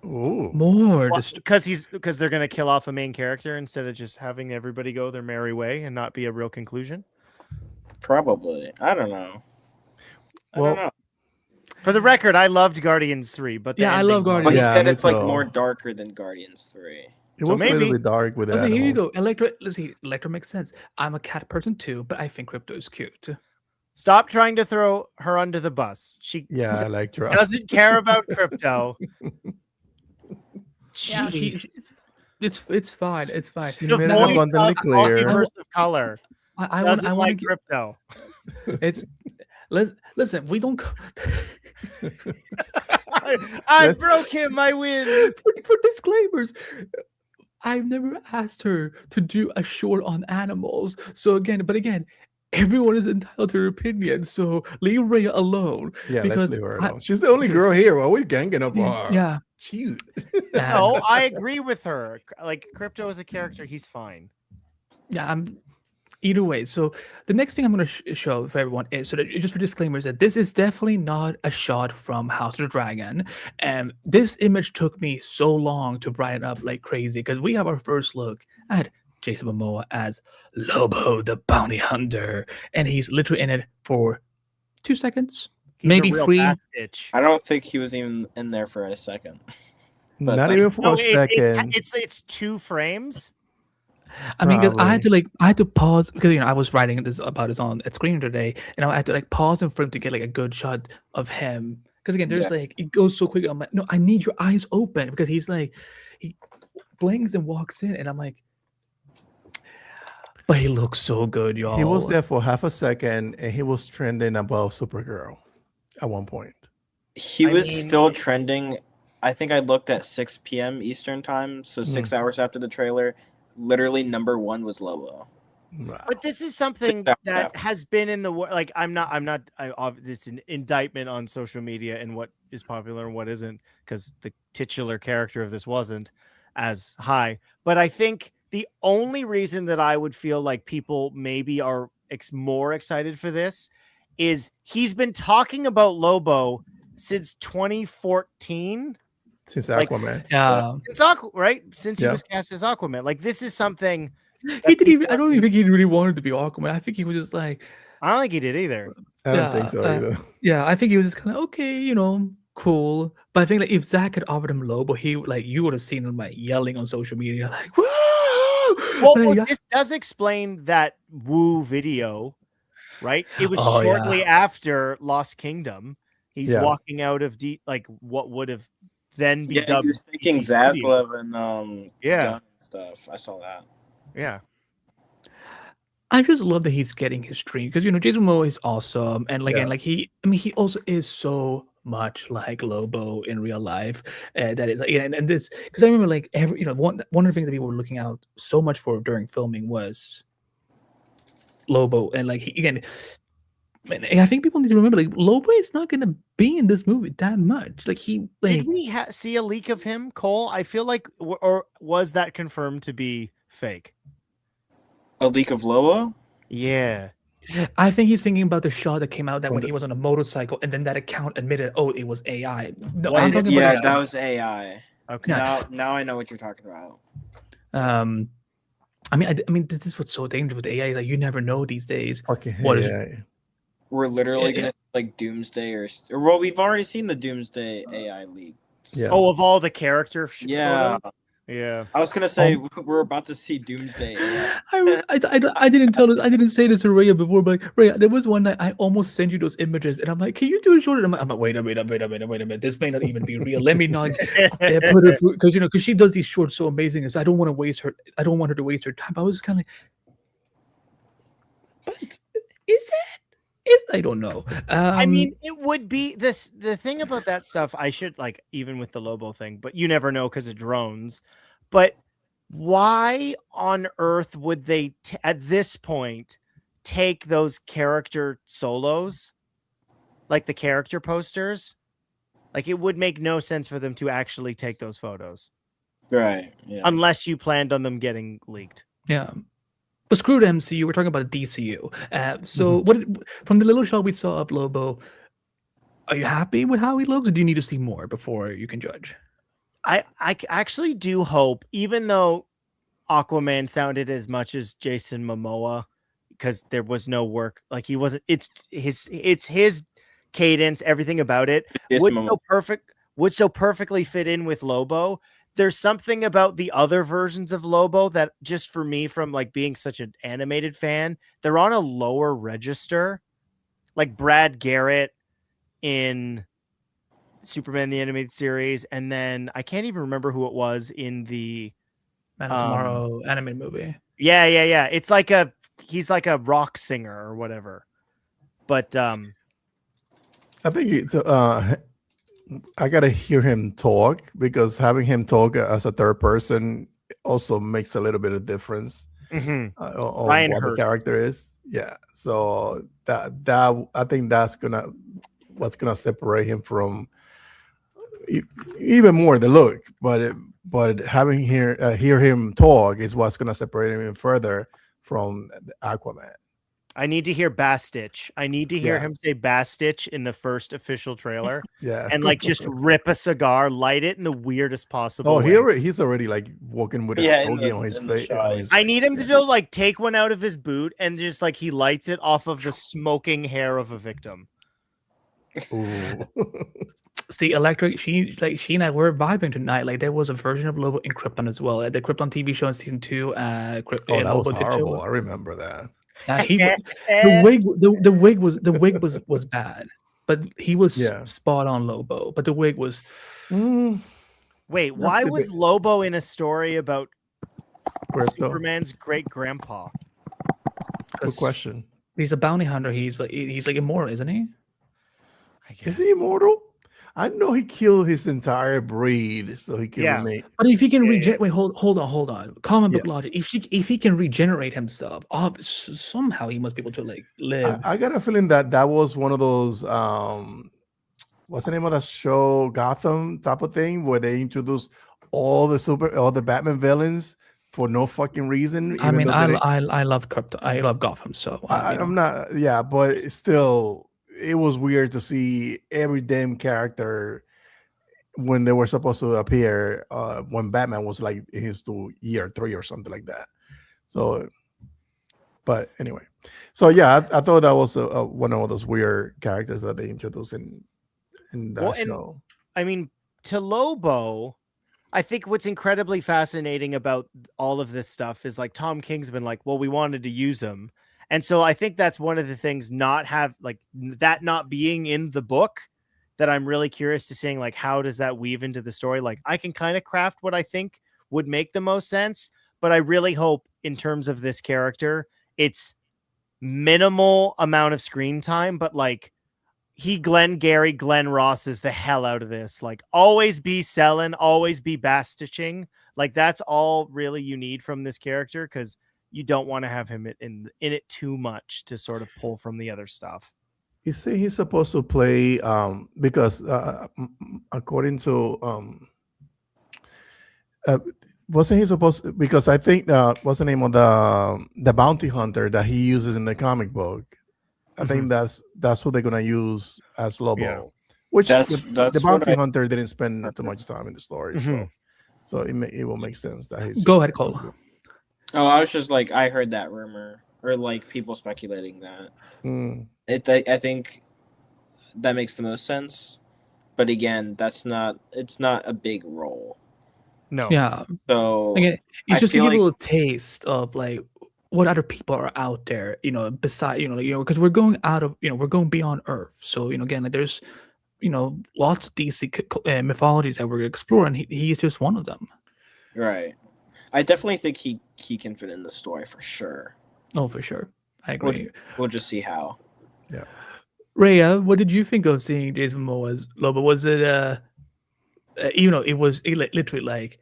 Ooh. more. Because they're gonna kill off a main character instead of just having everybody go their merry way and not be a real conclusion. Probably. I don't know. I don't know. For the record, I loved Guardians 3, but the Yeah, I ending love But Guardians. he Yeah, said me it's like too. more darker than Guardians 3. It So was a little maybe- bit dark with the Okay, here you animals. go. Electra. Let's see. Electra makes sense. I'm a cat person too, but I think Crypto is cute. Stop trying to throw her under the bus. She Yeah, Electra. doesn't care about crypto. Yeah, Jeez. It's fine. It's fine. You The made it voice abundantly of clear. Multiverse of Color I doesn't want like to. crypto. It's listen. We don't I Let's- broke him. I win. for disclaimers. I've never asked her to do a short on animals. So again, everyone is entitled to their opinion. So leave Rhea alone. Yeah, because let's leave her I- alone. She's the only because- girl here. We're always ganging up on her. Yeah. Jeez. No, I agree with her. Like crypto as a character, he's fine. Yeah, I'm either way. So the next thing I'm going to show for everyone is so that just for disclaimers that this is definitely not a shot from House of the Dragon, and this image took me so long to brighten up like crazy because we have our first look at Jason Momoa as Lobo the Bounty Hunter, and he's literally in it for 2 seconds, He's maybe a real 3. bastard. I don't think he was even in there for a second. But Not like- even for No, a second. it's 2 frames. I mean, 'cause I Probably. had to pause because I was writing this about this on at screen today, and I had to pause and for him to get a good shot of him. Because again, there's it goes so quick. I'm like, no, I need your eyes open because he blinks and walks in, and I'm like, but he looks so good, y'all. He was there for half a second and he was trending above Supergirl at one point. He I was mean- still trending. I think I looked at 6 p.m. Eastern time, so 6 hours after the trailer. Literally, number 1 was Lobo. Wow. But this is something Yeah. that has been in the like. It's an indictment on social media and what is popular and what isn't, because the titular character of this wasn't as high. But I think the only reason that I would feel like people maybe are more excited for this is he's been talking about Lobo since 2014. Since like- Aquaman. Yeah, Since he Yeah. was cast as Aquaman. Like this is something he didn't even. I don't even think he really wanted to be Aquaman. I think he was just like, I don't think he did either. I don't think so Yeah, either. yeah. I think he was just kind of okay, cool. But I think if Zach had offered him Lobo, he you would have seen him yelling on social media like, "Woo!" Well, yeah. this does explain that Woo video, right? It was Oh, shortly after Lost Kingdom. He's Yeah. walking out of what would have then be Yeah, he dubbed was thinking DC Studios. Zaslav and Yeah. Gunn and stuff. I saw that. Yeah. I just love that he's getting his stream because Jason Momoa is awesome, and Yeah. he also is so much like Lobo in real life. That is and this because I remember every one of the things that people were looking out so much for during filming was Lobo, and and I think people need to remember Lobo is not gonna be in this movie that much. Did we see a leak of him, Cole? I feel like, or was that confirmed to be fake? A leak of Lobo? Yeah. I think he's thinking about the shot that came out that On when the- he was on a motorcycle, and then that account admitted, "Oh, it was AI." No, Was I'm it? talking Yeah, about that was AI. Okay. Yeah. Now I know what you're talking about. I mean, this is what's so dangerous with AI. Like, you never know these days. Fucking What is- yeah. We're literally Yeah. gonna like Doomsday or well, we've already seen the Doomsday AI leak. Yeah. Oh, of all the character Yeah. photos? Yeah. I was gonna say we're about to see Doomsday AI. I didn't tell this. I didn't say this to Rhea before, but Rhea, there was one night I almost sent you those images, and I'm like, "Can you do it shorter?" I'm like, "Wait a minute. This may not even be real. Let me not put it because because she does these shorts so amazing, and so I don't want to waste her. I don't want her to waste her time." But I was kind of like, "But is it? I don't know." I mean, it would be this. The thing about that stuff, I should like even with the Lobo thing, but you never know because of drones. But why on earth would they at this point take those character solos, like the character posters? Like it would make no sense for them to actually take those photos Right. Yeah. unless you planned on them getting leaked. Yeah. But screw the MCU. We're talking about the DCU. So, what from the little shot we saw of Lobo, are you happy with how he looks, or do you need to see more before you can judge? I actually do hope, even though Aquaman sounded as much as Jason Momoa, because there was no work, like he wasn't. It's his cadence, everything about it would so perfectly fit in with Lobo. There's something about the other versions of Lobo that just for me, from like being such an animated fan, they're on a lower register. Like Brad Garrett in Superman the Animated Series, and then I can't even remember who it was in the Man of Tomorrow animated movie. yeah. It's like he's like a rock singer or whatever. But I think it's I gotta hear him talk, because having him talk as a third person also makes a little bit of difference on Ryan what the Hurst. character is. Yeah, so that I think that's what's gonna separate him from even more the look, but having hear him talk is what's gonna separate him even further from Aquaman. I need to hear Bastitch. I need to hear Yeah. him say Bastitch in the first official trailer Yeah, and like just rip a cigar, light it in the weirdest possible way. he's already like walking with a Yeah, stogie on his in the face. shot. I need him to just like take one out of his boot and just like he lights it off of the smoking hair of a victim. Ooh. See, Electric, she and I were vibing tonight. Like, there was a version of Lobo in Krypton as well. The Krypton TV show in season 2. That Lobo was did horrible. show. I remember that. The wig was bad, but he was Yeah. spot on Lobo. But the wig was Mm, Wait, That's why the was bit- Lobo in a story about Crypto. Superman's great grandpa? Good question. he's a bounty hunter. He's like immortal, isn't he? Is he immortal? I know he killed his entire breed so he can Yeah. remain. But if he can Yeah, regenerate, wait, hold on. Comic book Yeah. logic. If he can regenerate himself, somehow he must be able to like live. I got a feeling that was one of those what's the name of that show, Gotham type of thing, where they introduce all the Batman villains for no fucking reason. I even mean, though they didn't- I love Krypton. I love Gotham. So you know. I'm not, yeah, but it's still, it was weird to see every damn character when they were supposed to appear when Batman was like in his year 3 or something like that. So, but anyway, so yeah, I thought that was one of those weird characters that they introduced in that Well, and- show. I mean, to Lobo, I think what's incredibly fascinating about all of this stuff is like Tom King's been like, well, we wanted to use him. And so I think that's one of the things not being in the book that I'm really curious to seeing, like, how does that weave into the story? Like, I can kind of craft what I think would make the most sense, but I really hope in terms of this character, it's minimal amount of screen time, but like Glenn Ross is the hell out of this. Like, always be selling, always be bastitching. Like, that's all really you need from this character, because you don't want to have him in it too much to sort of pull from the other stuff. You see, he's supposed to play because according to wasn't he supposed? Because I think what's the name of the bounty hunter that he uses in the comic book? I think that's who they're gonna use as Lobo. Which the That's what bounty I hunter didn't spend too much time in the story, so it will make sense that he's. Go ahead, Cole. Oh, I was just like, I heard that rumor, or like people speculating that. Mm. I think that makes the most sense, but again, it's not a big role. No. Yeah. So Again, it's I just to feel give a like- little taste of like what other people are out there, beside, because we're going out of, we're going beyond Earth. So, again, like there's, lots of DC mythologies that we're exploring. He's just one of them. Right. I definitely think he can fit in the story for sure. Oh, for sure. I agree. We'll just see how. Yeah. Rhea, what did you think of seeing Jason Momoa as Lobo? Was it it was literally like,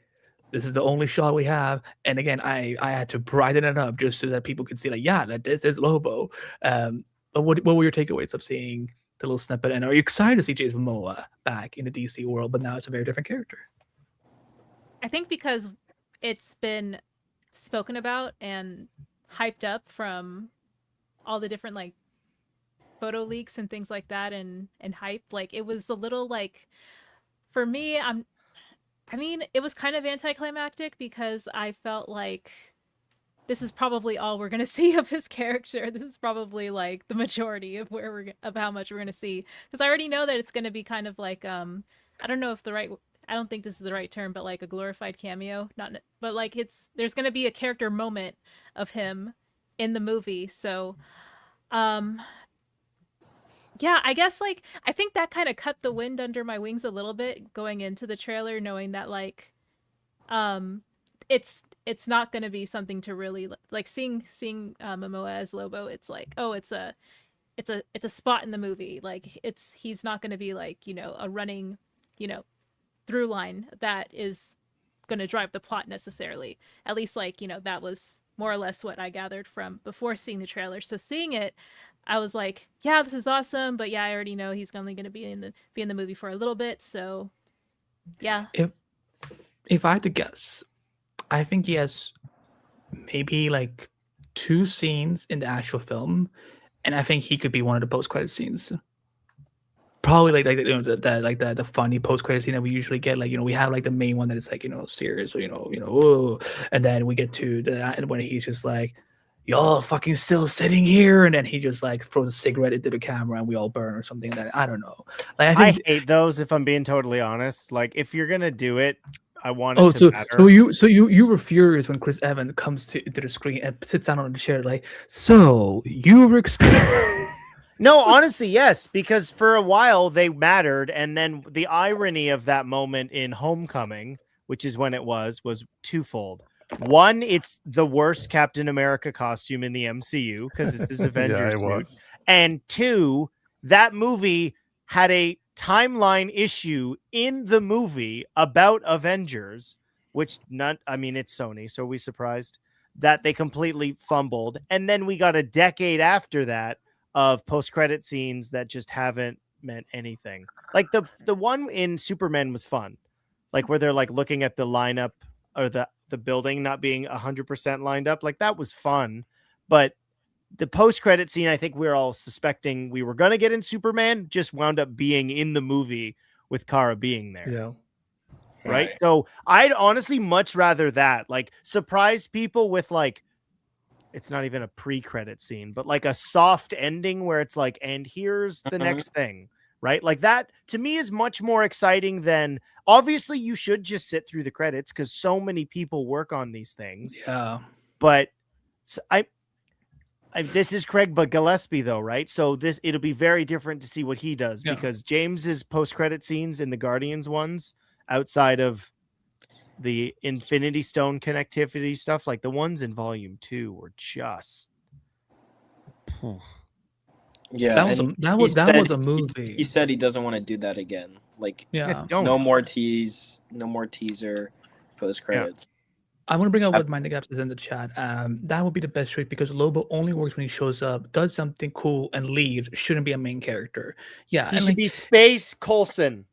this is the only shot we have, and again, I had to brighten it up just so that people could see, like, yeah, that this is Lobo. But what were your takeaways of seeing the little snippet? And are you excited to see Jason Momoa back in the DC world, but now it's a very different character? I think because it's been spoken about and hyped up from all the different like photo leaks and things like that, and hype, like it was a little like, for me, it was kind of anticlimactic because I felt like this is probably all we're going to see of his character. This is probably like the majority of of how much we're going to see, because I already know that it's going to be kind of like I don't think this is the right term, but like a glorified cameo, but like there's going to be a character moment of him in the movie. So yeah, I guess like I think that kind of cut the wind under my wings a little bit going into the trailer, knowing that like it's not going to be something to really like seeing Momoa as Lobo. It's like, oh, it's a spot in the movie. Like he's not going to be like, a running, through line that is going to drive the plot necessarily. At least like, that was more or less what I gathered from before seeing the trailer. So seeing it, I was like, yeah, this is awesome, but yeah, I already know he's only going to be in the movie for a little bit, so yeah. If I had to guess, I think he has maybe like 2 scenes in the actual film, and I think he could be one of the post-credit scenes. Probably like the funny post-credit scene that we usually get. Like, we have like the main one that is like, serious, or and then we get to the when he's just like, y'all fucking still sitting here, and then he just like throws a cigarette into the camera and we all burn or something. That I don't know. Like I hate those, if I'm being totally honest. Like if you're gonna do it, I want it to matter. So you were furious when Chris Evans comes to the screen and sits down on the chair, like, so you were No, honestly, yes, because for a while they mattered, and then the irony of that moment in Homecoming, which is when it was twofold. One, it's the worst Captain America costume in the MCU because it's his Avengers suit. And 2, that movie had a timeline issue in the movie about Avengers, which it's Sony, so are we surprised that they completely fumbled? And then we got a decade after that of post-credit scenes that just haven't meant anything. Like the one in Superman was fun, like where they're like looking at the lineup or the building not being 100% lined up. Like that was fun, but the post-credit scene, I think we're all suspecting we were going to get in Superman, just wound up being in the movie with Kara being there. Yeah. Right. So I'd honestly much rather that, like, surprise people with like, it's not even a pre-credit scene, but like a soft ending where it's like, and here's the next thing, right? Like that to me is much more exciting than, obviously you should just sit through the credits because so many people work on these things. Yeah. But this is Craig Gillespie though, right? So it'll be very different to see what he does because James's post-credit scenes in the Guardians ones, outside of the Infinity Stone connectivity stuff, like the ones in Volume 2 were just that was a movie. He said he doesn't want to do that again. Like, no more teaser, post credits. I want to bring up what Mind the Gaps is in the chat. That would be the best choice because Lobo only works when he shows up, does something cool, and leaves. Shouldn't be a main character. Yeah, he should be Space Coulson.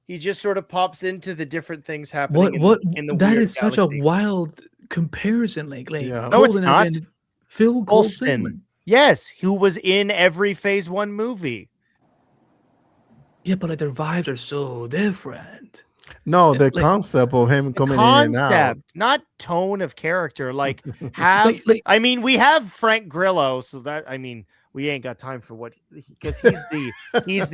He just sort of pops into the different things happening What in the that weird is such a galaxy. wild comparison. Like Yeah. No, it's Colton not. as in Phil Coulson. Yes, who was in every Phase 1 movie. Yeah, but like their vibes are so different. No, the Like- concept of him The coming in and out. concept, not tone of character. Like have Like- I mean, we have Frank Grillo, so that I mean, we ain't got time for what because he's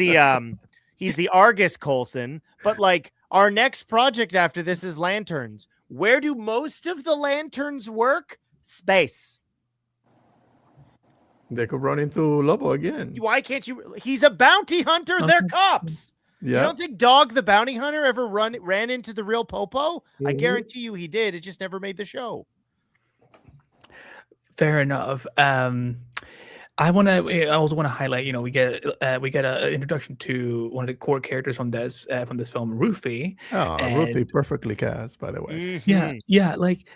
the Argus Coulson, but like our next project after this is Lanterns. Where do most of the lanterns work? Space. They could run into Lobo again. Why can't you? He's a bounty hunter. They're cops. You Yeah. don't think Dog the Bounty Hunter ever ran into the real Popo? I Mhm. guarantee you he did. It just never made the show. Fair enough. I also want to highlight. You know, we get an introduction to one of the core characters from this film, Rufy. Oh, And- Ruthie perfectly cast, by the way. Yeah, like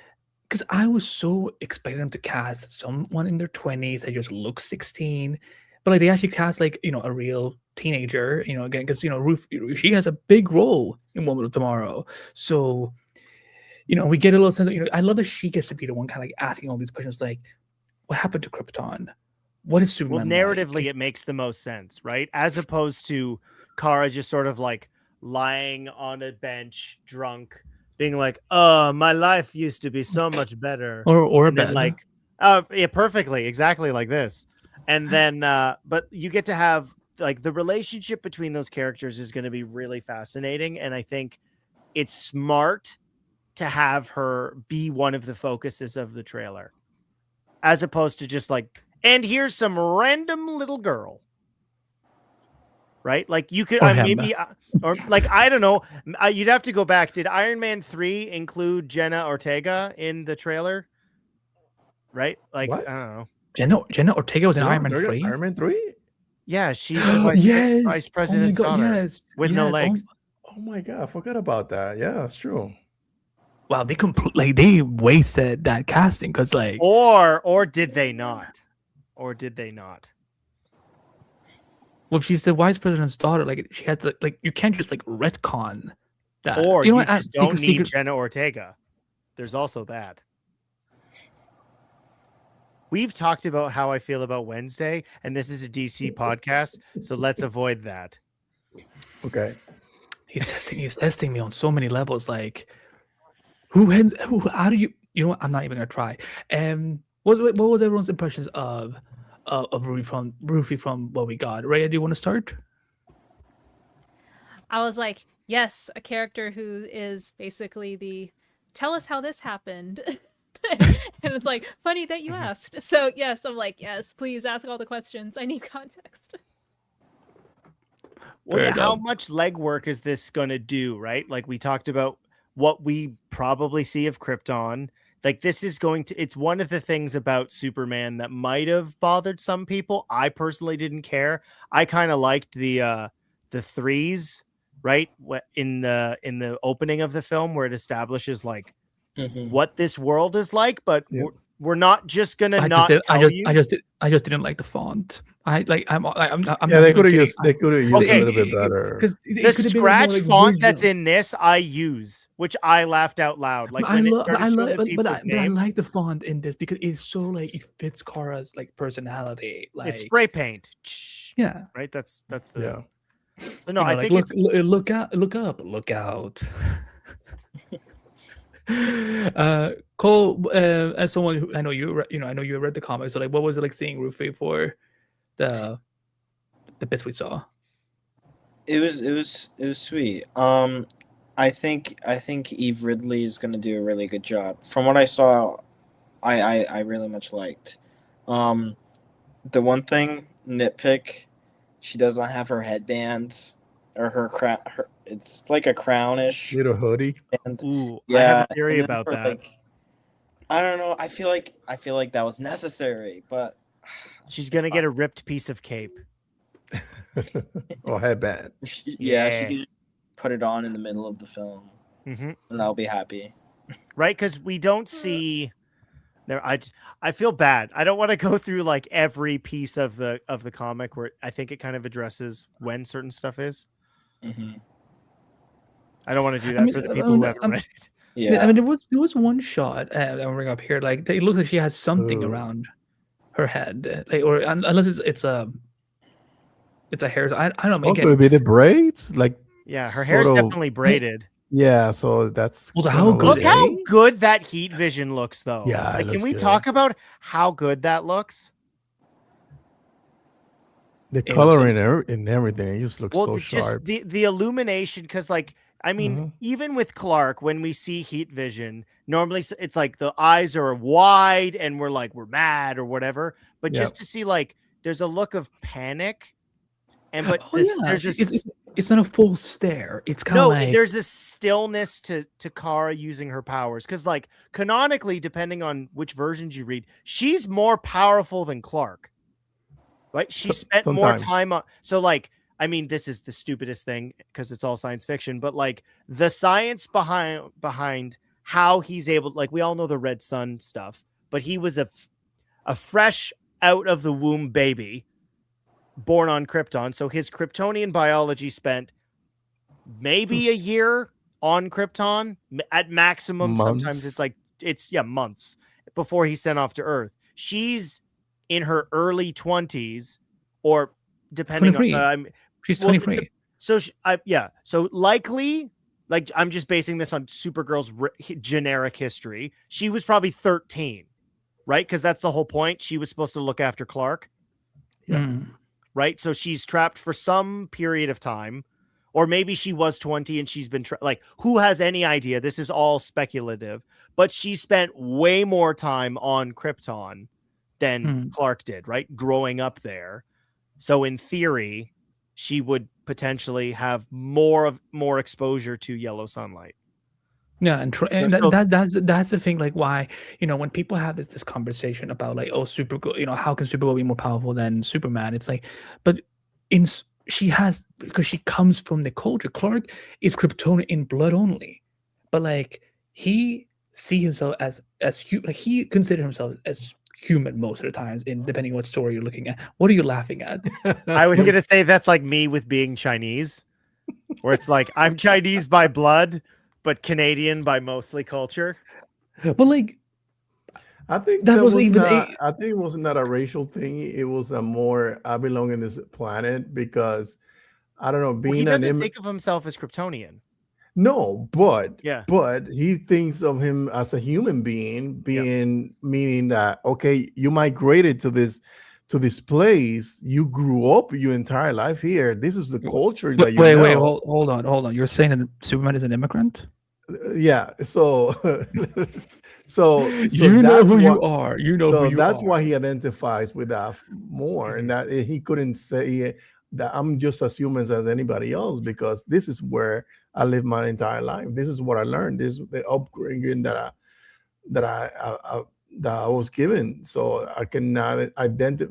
because I was so expecting them to cast someone in their 20s that just looks 16, but like they actually cast like a real teenager. You know, again because Ruth she has a big role in Woman of Tomorrow, so we get a little sense of I love that she gets to be the one kind of like asking all these questions like, what happened to Krypton? What is Well, Superman? narratively, like? it makes the most sense, right? As opposed to Kara just sort of like lying on a bench, drunk, being like, "Oh, my life used to be so much better," or and then bad. like, yeah, perfectly, exactly like this. And then, but you get to have like the relationship between those characters is going to be really fascinating, and I think it's smart to have her be one of the focuses of the trailer, as opposed to just like. And here's some random little girl, right? Like you could Or him. maybe, or like I don't know. You'd have to go back. Did Iron Man 3 include Jenna Ortega in the trailer? Right? Like What? I don't know. Jenna Ortega was in Iron Man 3. Iron Man 3? Yeah, she's the vice, Yes. vice president's oh my God, daughter yes. with no yes. legs. Oh my god, I forgot about that. Yeah, that's true. Wow, they wasted that casting because like Or did they not? Or did they not? well, she's the vice president's daughter. Like she has to like you can't just like retcon that. Or you what, just don't need secret- Jenna Ortega. There's also that. We've talked about how I feel about Wednesday, and this is a DC podcast, so let's avoid that. Okay. He's testing me on so many levels. Like how do you what? I'm not even gonna try. What was everyone's impressions of Rufy from what we got? Raya, do you want to start? I was like, yes, a character who is basically the tell us how this happened. And it's like, funny that you asked. So yes, I'm like, yes, please ask all the questions. I need context. Well, Fair yeah, how enough. much legwork is this going to do, right? Like we talked about what we probably see of Krypton. Like this is going to, it's one of the things about Superman that might have bothered some people. I personally didn't care. I kind of liked the threes, right? In the opening of the film where it establishes like what this world is like, but Yeah. we're not just gonna I not just, tell I just, you. I just didn't like the font. I'm not Yeah, they even could have kidding. used a Okay. little bit better. Because The scratch font that's in this, I use, which I laughed out loud. Like when it started showing the people's but I names, like the font in this because it's so like it fits Kara's like personality. Like it's spray paint. yeah. Right. That's the. Yeah. So no, You know, I like, think it's look out, look up, look out. Cole, as someone who I know I know you read the comics. So like, what was it like seeing Rufy for the bits we saw? It was sweet. I think Eve Ridley is gonna do a really good job. From what I saw, I really much liked. The one thing nitpick, she doesn't have her headbands or her crown. It's like a crownish. Little hoodie. And ooh. I yeah, have a theory and then about for, that. like, I don't know. I feel like that was necessary, but She's gonna get a ripped piece of cape. Or headband. yeah, Yeah. she could put it on in the middle of the film, Mm-hmm. and I'll be happy. Right, because we don't see. There, I feel bad. I don't want to go through like every piece of the comic where I think it kind of addresses when certain stuff is. Mm-hmm. I don't want to do that I mean, for the people who haven't read it. Yeah. I mean, there was one shot that I'm bring up here. Like it looks like she has something Ooh. around her head, like, or unless it's a hair. I don't know. What could Again, it be? The braids, like Yeah, her sort hair's of. definitely braided. Yeah, so that's Also, kinda how good Look is how lame. good that heat vision looks, though. Yeah, it Like, can looks we good. talk about how good that looks? The You know, color so- and everything, it just looks Well, so just sharp. the illumination, because like I mean, Mhm. even with Clark, when we see heat vision, normally it's like the eyes are wide and we're like we're mad or whatever. But just Yep. to see like there's a look of panic, and but Oh this yeah, there's this it's not a full stare. It's kind of no, like there's this stillness to Kara using her powers, because like canonically, depending on which versions you read, she's more powerful than Clark. Right? She spent more Sometimes. time on. So like, I mean, this is the stupidest thing because it's all science fiction, but like the science behind how he's able, like we all know the red sun stuff, but he was a fresh out of the womb baby born on Krypton. So his Kryptonian biology spent maybe a year on Krypton at maximum. Sometimes it's Months. like months before he's sent off to Earth. She's in her early 20s, or depending 23. on she's well, 23. so so likely, like I'm just basing this on Supergirl's generic history, she was probably 13, right? Because that's the whole point. She was supposed to look after Clark. Yeah. Mm. Right, so she's trapped for some period of time, or maybe she was 20 and she's been like, who has any idea? This is all speculative, but she spent way more time on Krypton than Clark did, right? Growing up there. So in theory, she would potentially have more exposure to yellow sunlight. Yeah, and that's the thing. Like, why when people have this conversation about like, oh, Supergirl, how can Supergirl be more powerful than Superman? It's like, but she has, because she comes from the culture. Clark is Kryptonian in blood only, but like he see himself as like he consider himself as human most of the times, in depending on what story you're looking at. What are you laughing at? I was gonna say that's like me with being Chinese, where it's like I'm Chinese by blood, but Canadian by mostly culture. But like, I think that that wasn't was even not. I think it was not a racial thing. It was a more I belong in this planet because I don't know Well, he being doesn't think of himself as Kryptonian. No, but Yeah. he thinks of him as a human being, meaning that okay, you migrated to this place, you grew up your entire life here. This is the culture that you wait, know. hold on. You're saying that Superman is an immigrant? Yeah. So You know who you are. You know who you that's are. why he identifies with that more, and that he couldn't say that I'm just as human as anybody else because this is where I live my entire life. This is what I learned. This is the upbringing that I was given. So I cannot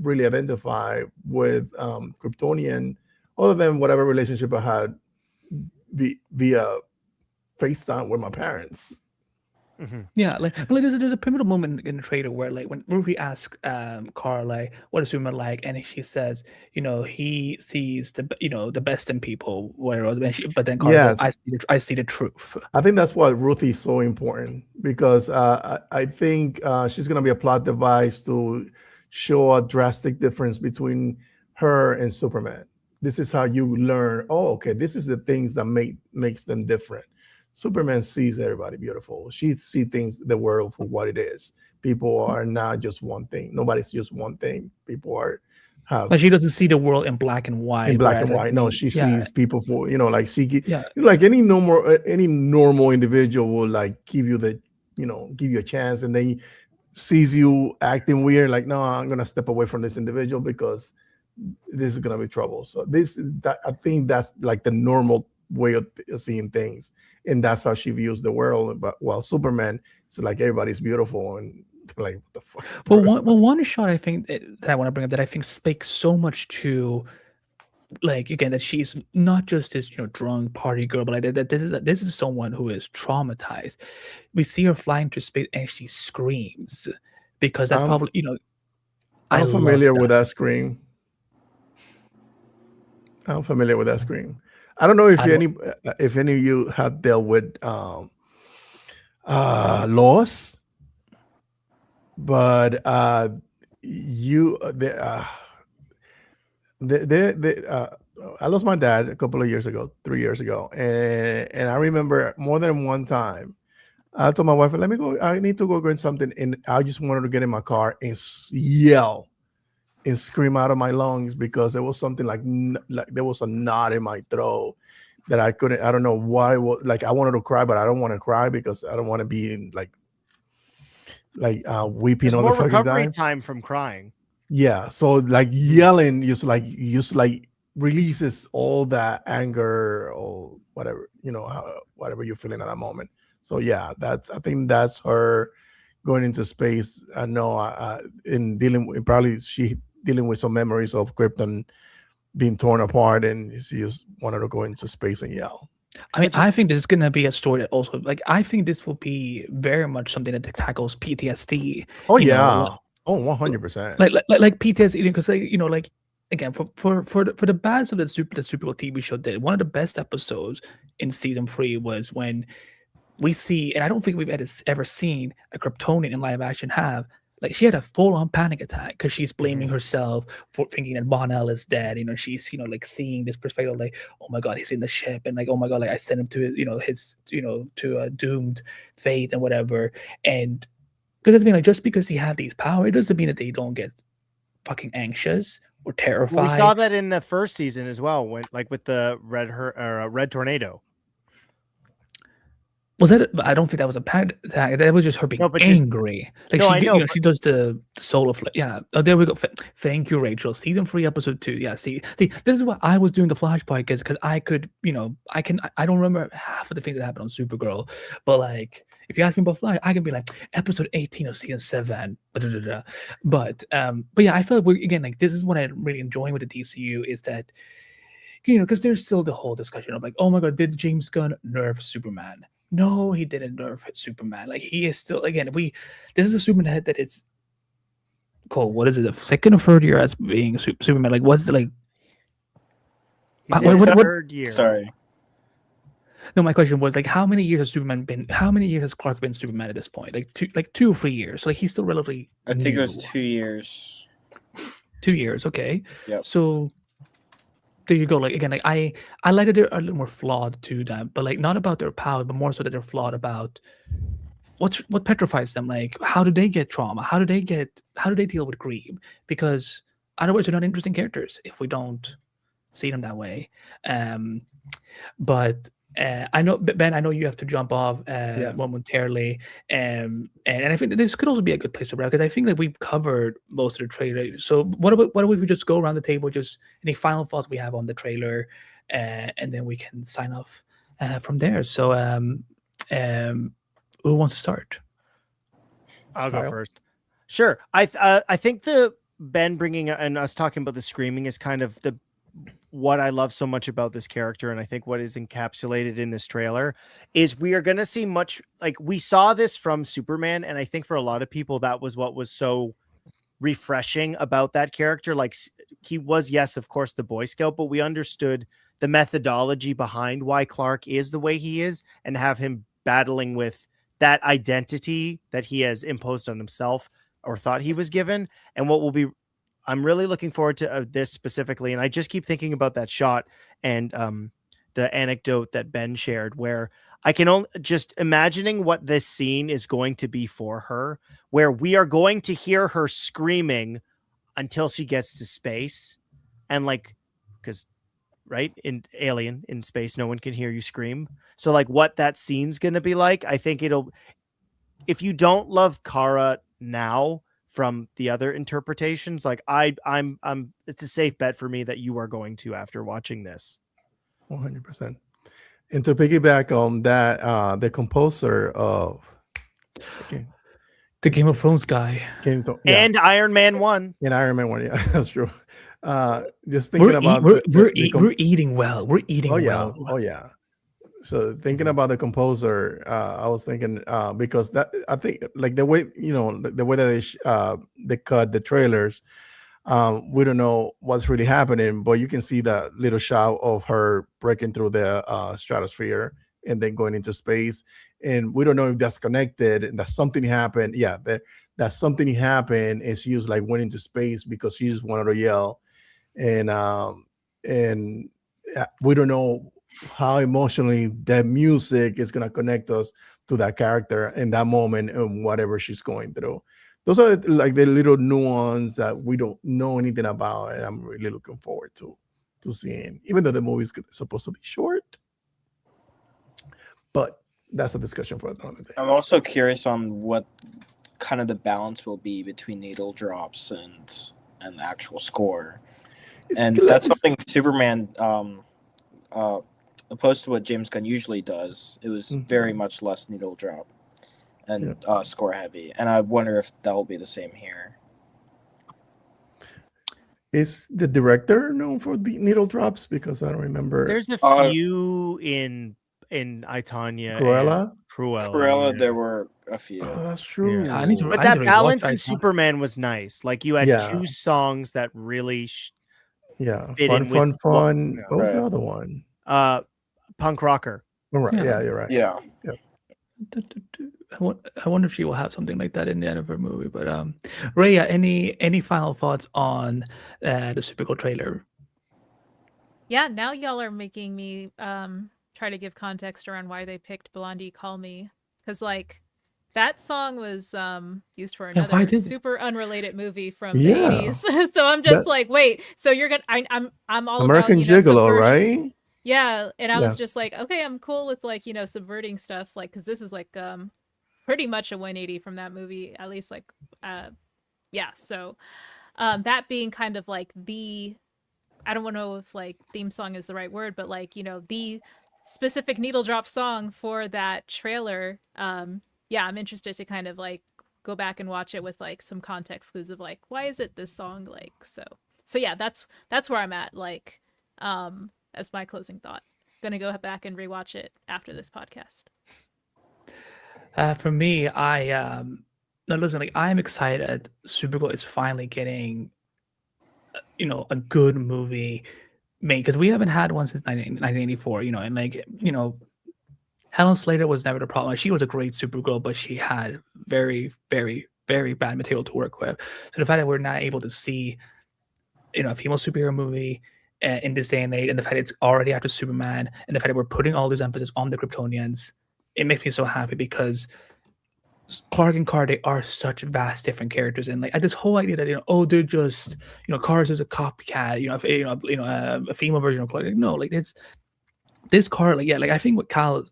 really identify with Kryptonian, other than whatever relationship I had via FaceTime with my parents. Yeah, like there's a pivotal moment in the trailer where like when Ruby asks Carl like what is Superman like, and she says he sees the best in people, whatever. But then Carl goes, Yes. I see the truth. I think that's why Ruthie is so important because I think she's going to be a plot device to show a drastic difference between her and Superman. This is how you learn. Oh, okay, this is the things that makes them different. Superman sees everybody beautiful. She sees the world for what it is. People are not just one thing. Nobody's just one thing. People are like she doesn't see the world in black and white. In black and white. No, she sees people for like like any normal individual will like give you give you a chance, and then sees you acting weird. Like, no, I'm gonna step away from this individual because this is gonna be trouble. So I think that's like the normal way of seeing things, and that's how she views the world. But while Superman, it's like everybody's beautiful and like what the fuck. Well, one shot I think that I want to bring up that I think speaks so much to like again that she's not just this drunk party girl, but like that this is someone who is traumatized. We see her flying to space and she screams because that's probably I'm familiar with that scream. I'm familiar with that scream. I don't know if I don't- if any of you have dealt with loss, but you I lost my dad a couple of years ago, 3 years ago, and I remember more than one time I told my wife, "Let me go. I need to go get something," and I just wanted to get in my car and yell and scream out of my lungs because there was something like there was a knot in my throat that I couldn't. I don't know why. Like I wanted to cry, but I don't want to cry because I don't want to be in like weeping There's all the more fucking recovery time. time from crying. Yeah, so like yelling just like releases all that anger or whatever, whatever you're feeling at that moment. So yeah, I think that's her going into space. I know in dealing with, probably she dealing with some memories of Krypton being torn apart, and she just wanted to go into space and yell. I mean, I think this is gonna be a story that also, like, I think this will be very much something that tackles PTSD. Oh You know, yeah, oh 100%. like PTSD, because like again, for the bads of the Supergirl TV show, did one of the best episodes in season 3 was when we see, and I don't think we've ever seen a Kryptonian in live action have, like, she had a full-on panic attack because she's blaming herself for thinking that Mon-El is dead. She's like seeing this perspective, like, oh my god, he's in the ship, and like, oh my god, like I sent him to his to a doomed fate and whatever. And because the thing, like, just because he have these powers, it doesn't mean that they don't get fucking anxious or terrified. Well, we saw that in the first season as well, when like with the red tornado. Was that? I don't think that was a panic attack. That was just her being angry. I know. She does the solar flip. Yeah. Oh, there we go. Thank you, Rachel. Season 3, episode 2. Yeah. See, this is what I was doing the Flash podcast, because I could, I don't remember half of the things that happened on Supergirl, but like, if you ask me about Flash, I can be like episode 18 of season 7. But yeah, I feel like we're, again, like, this is what I'm really enjoying with the DCU is that, because there's still the whole discussion of like, oh my god, did James Gunn nerf Superman? No, he didn't nerf Superman. Like, he is still, again, this is a Superman that is cool. What is it? The second or third year as being Superman? Like, what's it like? He's in the third year. Sorry. No, my question was like, how many years has Superman been? How many years has Clark been Superman at this point? Like 2 or 3 years. Like, he's still relatively. I think new. it was 2 years. 2 years. Okay. Yep. So there you go. Like, again, like I like that they're a little more flawed to them, but like not about their power, but more so that they're flawed about what petrifies them. Like, how do they get trauma? How do they deal with grief? Because otherwise they're not interesting characters if we don't see them that way. But I know, Ben, I know you have to jump off momentarily, and I think this could also be a good place to wrap, because I think that we've covered most of the trailer. So what if we just go around the table, just any final thoughts we have on the trailer, and then we can sign off from there. So who wants to start? I'll go first. Sure. I think the Ben bringing and us talking about the screaming is kind of what I love so much about this character, and I think what is encapsulated in this trailer is we are going to see much, like, we saw this from Superman, and I think for a lot of people that was what was so refreshing about that character. Like, he was, yes, of course, the Boy Scout, but we understood the methodology behind why Clark is the way he is, and have him battling with that identity that he has imposed on himself or thought he was given. And what will be, I'm really looking forward to this specifically. And I just keep thinking about that shot and the anecdote that Ben shared, where I can only just imagining what this scene is going to be for her, where we are going to hear her screaming until she gets to space. And like, because right, in Alien, in space, no one can hear you scream. So like what that scene's going to be like, I think if you don't love Kara now, from the other interpretations, like I'm it's a safe bet for me that you are going to after watching this. 100%. And to piggyback on that, the composer of the Game of Thrones guy and Iron Man 1. And Iron Man 1, yeah, that's true. Just thinking about we're eating well. We're eating well. Oh yeah. So thinking about the composer, I was thinking because that, I think, like the way the way that they cut the trailers, We don't know what's really happening, but you can see that little shot of her breaking through the stratosphere and then going into space. And we don't know if that's connected and that something happened. Yeah, that something happened and she was like went into space because she just wanted to yell. And we don't know how emotionally that music is going to connect us to that character in that moment and whatever she's going through. Those are like the little nuance that we don't know anything about, and I'm really looking forward to seeing, even though the movie is supposed to be short. But that's a discussion for another day. I'm also curious on what kind of the balance will be between needle drops and the actual score. And that's something Superman, opposed to what James Gunn usually does, it was very much less needle drop and score heavy. And I wonder if that'll be the same here. Is the director known for the needle drops? Because I don't remember. There's a few in I, Tonya, Cruella. There were a few. Oh, that's true. Yeah, but that balance in Superman was nice. Like you had two songs that really fun. What was the other one? Punk Rocker. Right. Yeah, you're right. Yeah. I wonder if she will have something like that in the end of her movie. But Rhea, any final thoughts on the Supergirl trailer? Yeah, now y'all are making me try to give context around why they picked Blondie Call Me, because like that song was used for another super unrelated movie from the 80s. So I'm just like, wait, so you're gonna I'm all American about, Gigolo, subversion. right? Yeah, and I was just like, okay, I'm cool with like, subverting stuff, like, because this is like pretty much a 180 from that movie, at least like so that being kind of like the, I don't know if like theme song is the right word, but like, the specific needle drop song for that trailer. I'm interested to kind of like go back and watch it with like some context clues of like, why is it this song? Like, so yeah, that's where I'm at. Like, as my closing thought. Gonna go back and rewatch it after this podcast. For me, I'm excited. Supergirl is finally getting, a good movie made, because we haven't had one since 1984. And like, Helen Slater was never the problem. She was a great Supergirl, but she had very, very, very bad material to work with. So the fact that we're not able to see, a female superhero movie in this day and age, and the fact it's already after Superman, and the fact that we're putting all this emphasis on the Kryptonians, it makes me so happy, because Clark and Kara, they are such vast different characters, and like this whole idea that they're just Kara's is a copycat, a female version of Clark. No, like it's this Kara, I think what Kyle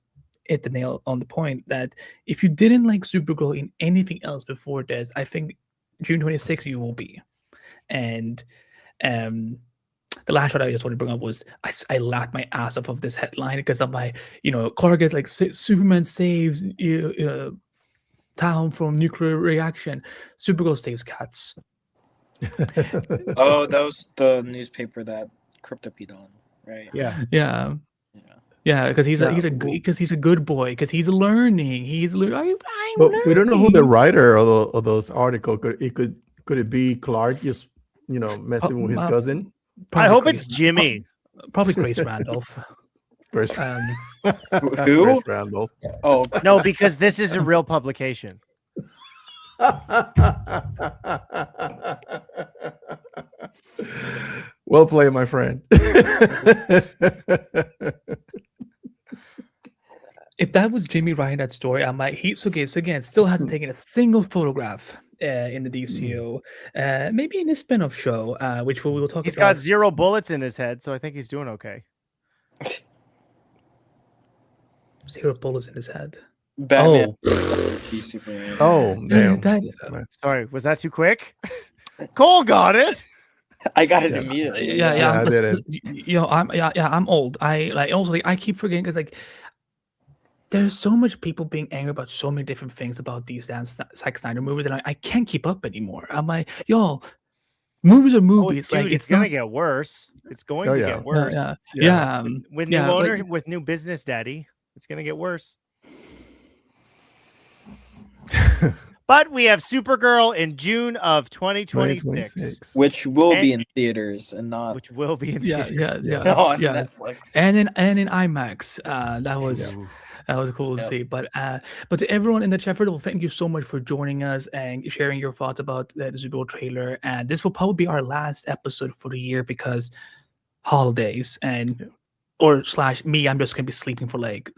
hit the nail on the point, that if you didn't like Supergirl in anything else before this, I think June 26th you will be. And the last shot I just wanted to bring up was I laughed my ass off of this headline, because I'm like, Clark gets like Superman saves town from nuclear reaction, Supergirl saves cats. Oh, that was the newspaper that Crypto peed on, right? Yeah, because he's a good boy, because he's learning. But we don't know who the writer of those articles could it be Clark just messing with his cousin? I hope it's Jimmy. Probably Grace Randolph. Who? Grace Randolph. Oh no, because this is a real publication. Well played, my friend. If that was Jimmy writing that story, I might. Again, still hasn't taken a single photograph in the DCU. Maybe in his spin-off show, which we will talk about. He's got 0 bullets in his head, so I think he's doing okay. 0 bullets in his head. Batman. Oh, damn. Sorry, was that too quick? Cole got it. I got it immediately. Yeah, I did it. I'm old. I keep forgetting, because like there's so much people being angry about so many different things about these damn Zack Snyder movies, and I can't keep up anymore. I'm like, y'all, movies are movies. Oh, dude, it's gonna get worse. It's going to get worse. With new owner, with new business daddy, it's gonna get worse. But we have Supergirl in June of 2026, 2026. which will be And- in theaters and not which will be in Yeah, theaters. yeah, on yeah. Netflix. And in IMAX. That was Ooh. cool to Yep. see. But to everyone in the chat, first of all, thank you so much for joining us and sharing your thoughts about the Supergirl trailer. And this will probably be our last episode for the year because holidays and or slash me, I'm just gonna be sleeping for like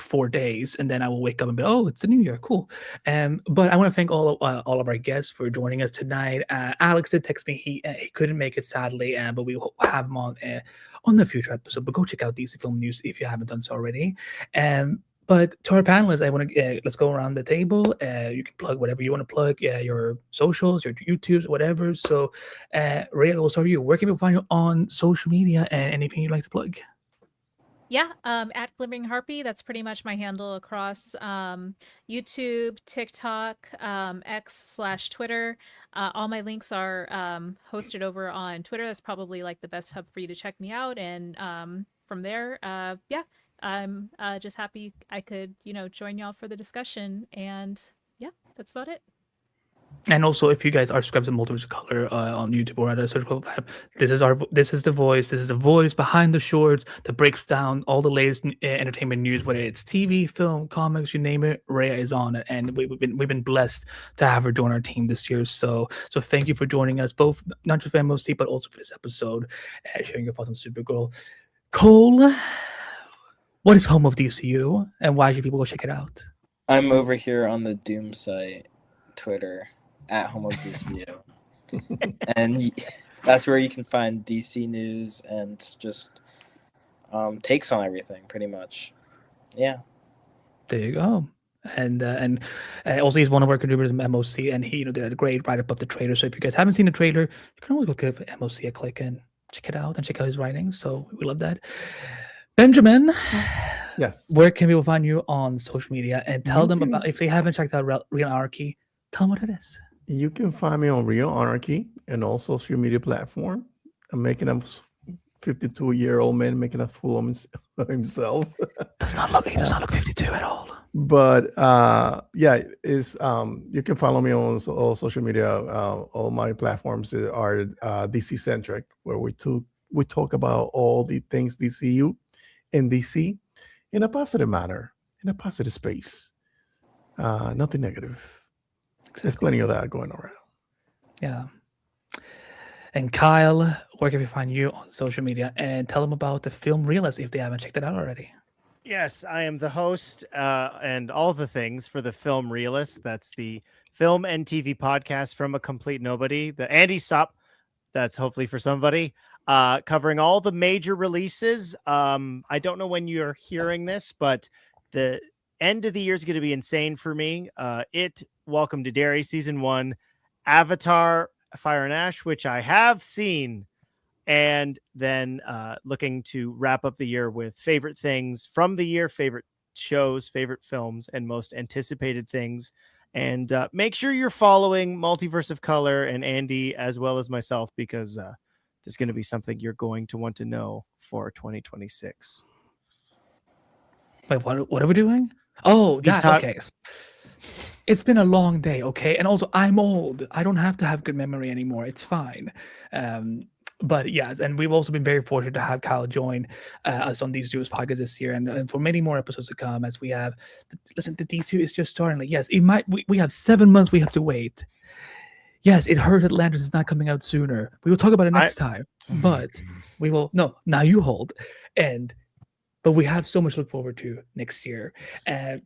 4 days, and then I will wake up and be, oh, it's the new year, cool. But I want to thank all of our guests for joining us tonight. Alex did text me; he couldn't make it sadly, but we will have him on the future episode. But go check out DC Film News if you haven't done so already. But to our panelists, I want to let's go around the table. You can plug whatever you want to plug, your socials, your YouTubes, whatever. So, Rhea, we'll start with you. Where can people find you on social media and anything you'd like to plug? Yeah, at Glimmering Harpy. That's pretty much my handle across YouTube, TikTok, X/Twitter. All my links are hosted over on Twitter. That's probably like the best hub for you to check me out. And from there, yeah, I'm just happy I could, join y'all for the discussion. And yeah, that's about it. And also, if you guys are subscribed to Multiverse of Color on YouTube or other social platform, this is the voice behind the shorts that breaks down all the latest entertainment news, whether it's TV, film, comics, you name it. Rhea is on it, and we've been blessed to have her join our team this year. So thank you for joining us, both not just for MOC but also for this episode, sharing your thoughts on Supergirl. Cole, what is home of DCU, and why should people go check it out? I'm over here on the Doom site, Twitter, at Home of DCU. And that's where you can find DC news and just takes on everything, pretty much. Yeah. There you go. And also he's one of our contributors in MOC, and he did a great write-up of the trailer. So if you guys haven't seen the trailer, you can always go give MOC a click and check it out and check out his writings. So we love that. Benjamin, Yes. where can people find you on social media? And tell You them can- about, if they haven't checked out Real Anarchy, tell them what it is. You can find me on Real Anarchy and all social media platform. I'm making a 52-year-old man making a fool of himself. He does not look 52 at all. But yeah, it's you can follow me on all social media. All my platforms are DC centric, where we talk about all the things DCU and DC in a positive manner, in a positive space. Nothing negative. There's plenty of that going around. Yeah. And Kyle, where can we find you on social media? And tell them about the film Realist if they haven't checked it out already. Yes, I am the host and all the things for the Film Realist. That's the film and TV podcast from a complete nobody. The Andy Stop. That's hopefully for somebody. Covering all the major releases. I don't know when you're hearing this, but the end of the year is going to be insane for me. Welcome to Derry Season 1, Avatar, Fire and Ash, which I have seen, and then looking to wrap up the year with favorite things from the year, favorite shows, favorite films, and most anticipated things. And make sure you're following Multiverse of Color and Andy as well as myself, because there's going to be something you're going to want to know for 2026. Wait, what are we doing? Oh, that, okay. It's been a long day, okay? And also, I'm old. I don't have to have good memory anymore. It's fine. But yes, and we've also been very fortunate to have Kyle join us on these Jewish podcasts this year, and for many more episodes to come. As we have, listen, the DCU is just starting. Like, yes, it might. We have 7 months. We have to wait. Yes, it hurts Atlantis is not coming out sooner. We will talk about it next time. But we will. No, now you hold. But we have so much to look forward to next year.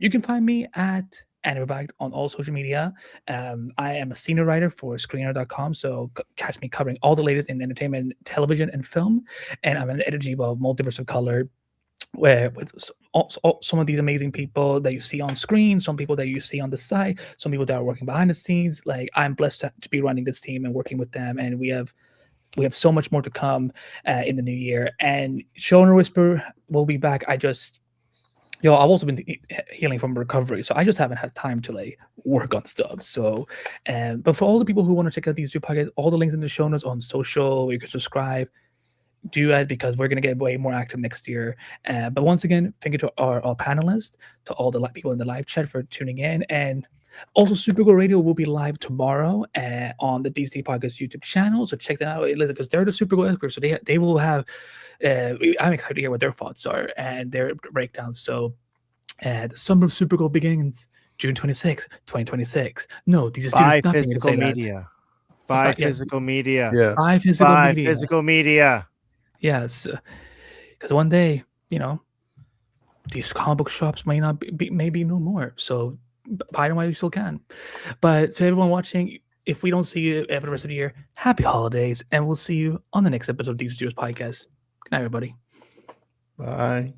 You can find me at Anarchy on all social media. I am a senior writer for screener.com, so catch me covering all the latest in entertainment, television, and film. And I'm an editor of Multiverse of Color, where with some of these amazing people that you see on screen, some people that you see on the site, some people that are working behind the scenes. Like, I'm blessed to be running this team and working with them, and we have so much more to come in the new year. And Showrunner Whisper will be back. I've also been healing from recovery, so I just haven't had time to work on stuff. So, but for all the people who want to check out these two podcasts, all the links in the show notes on social, where you can subscribe. Do that, because we're going to get way more active next year. But once again, thank you to our panelists, to all the people in the live chat for tuning in, and Also, Supergirl Radio will be live tomorrow on the DC Podcast YouTube channel. So check that out because they're the Supergirl experts. So they will have. I'm excited to hear what their thoughts are and their breakdowns. So the summer of Supergirl begins June 26, 2026. No, these Buy students not being able to physical say that. media. Buy Yes. physical media. Yeah. Buy physical Buy media. physical media. Yes, because one day, these comic book shops may not maybe no more. So buy them while you still can. But to everyone watching, if we don't see you for the rest of the year, happy holidays, and we'll see you on the next episode of These Studios Podcast. Good night, everybody. Bye.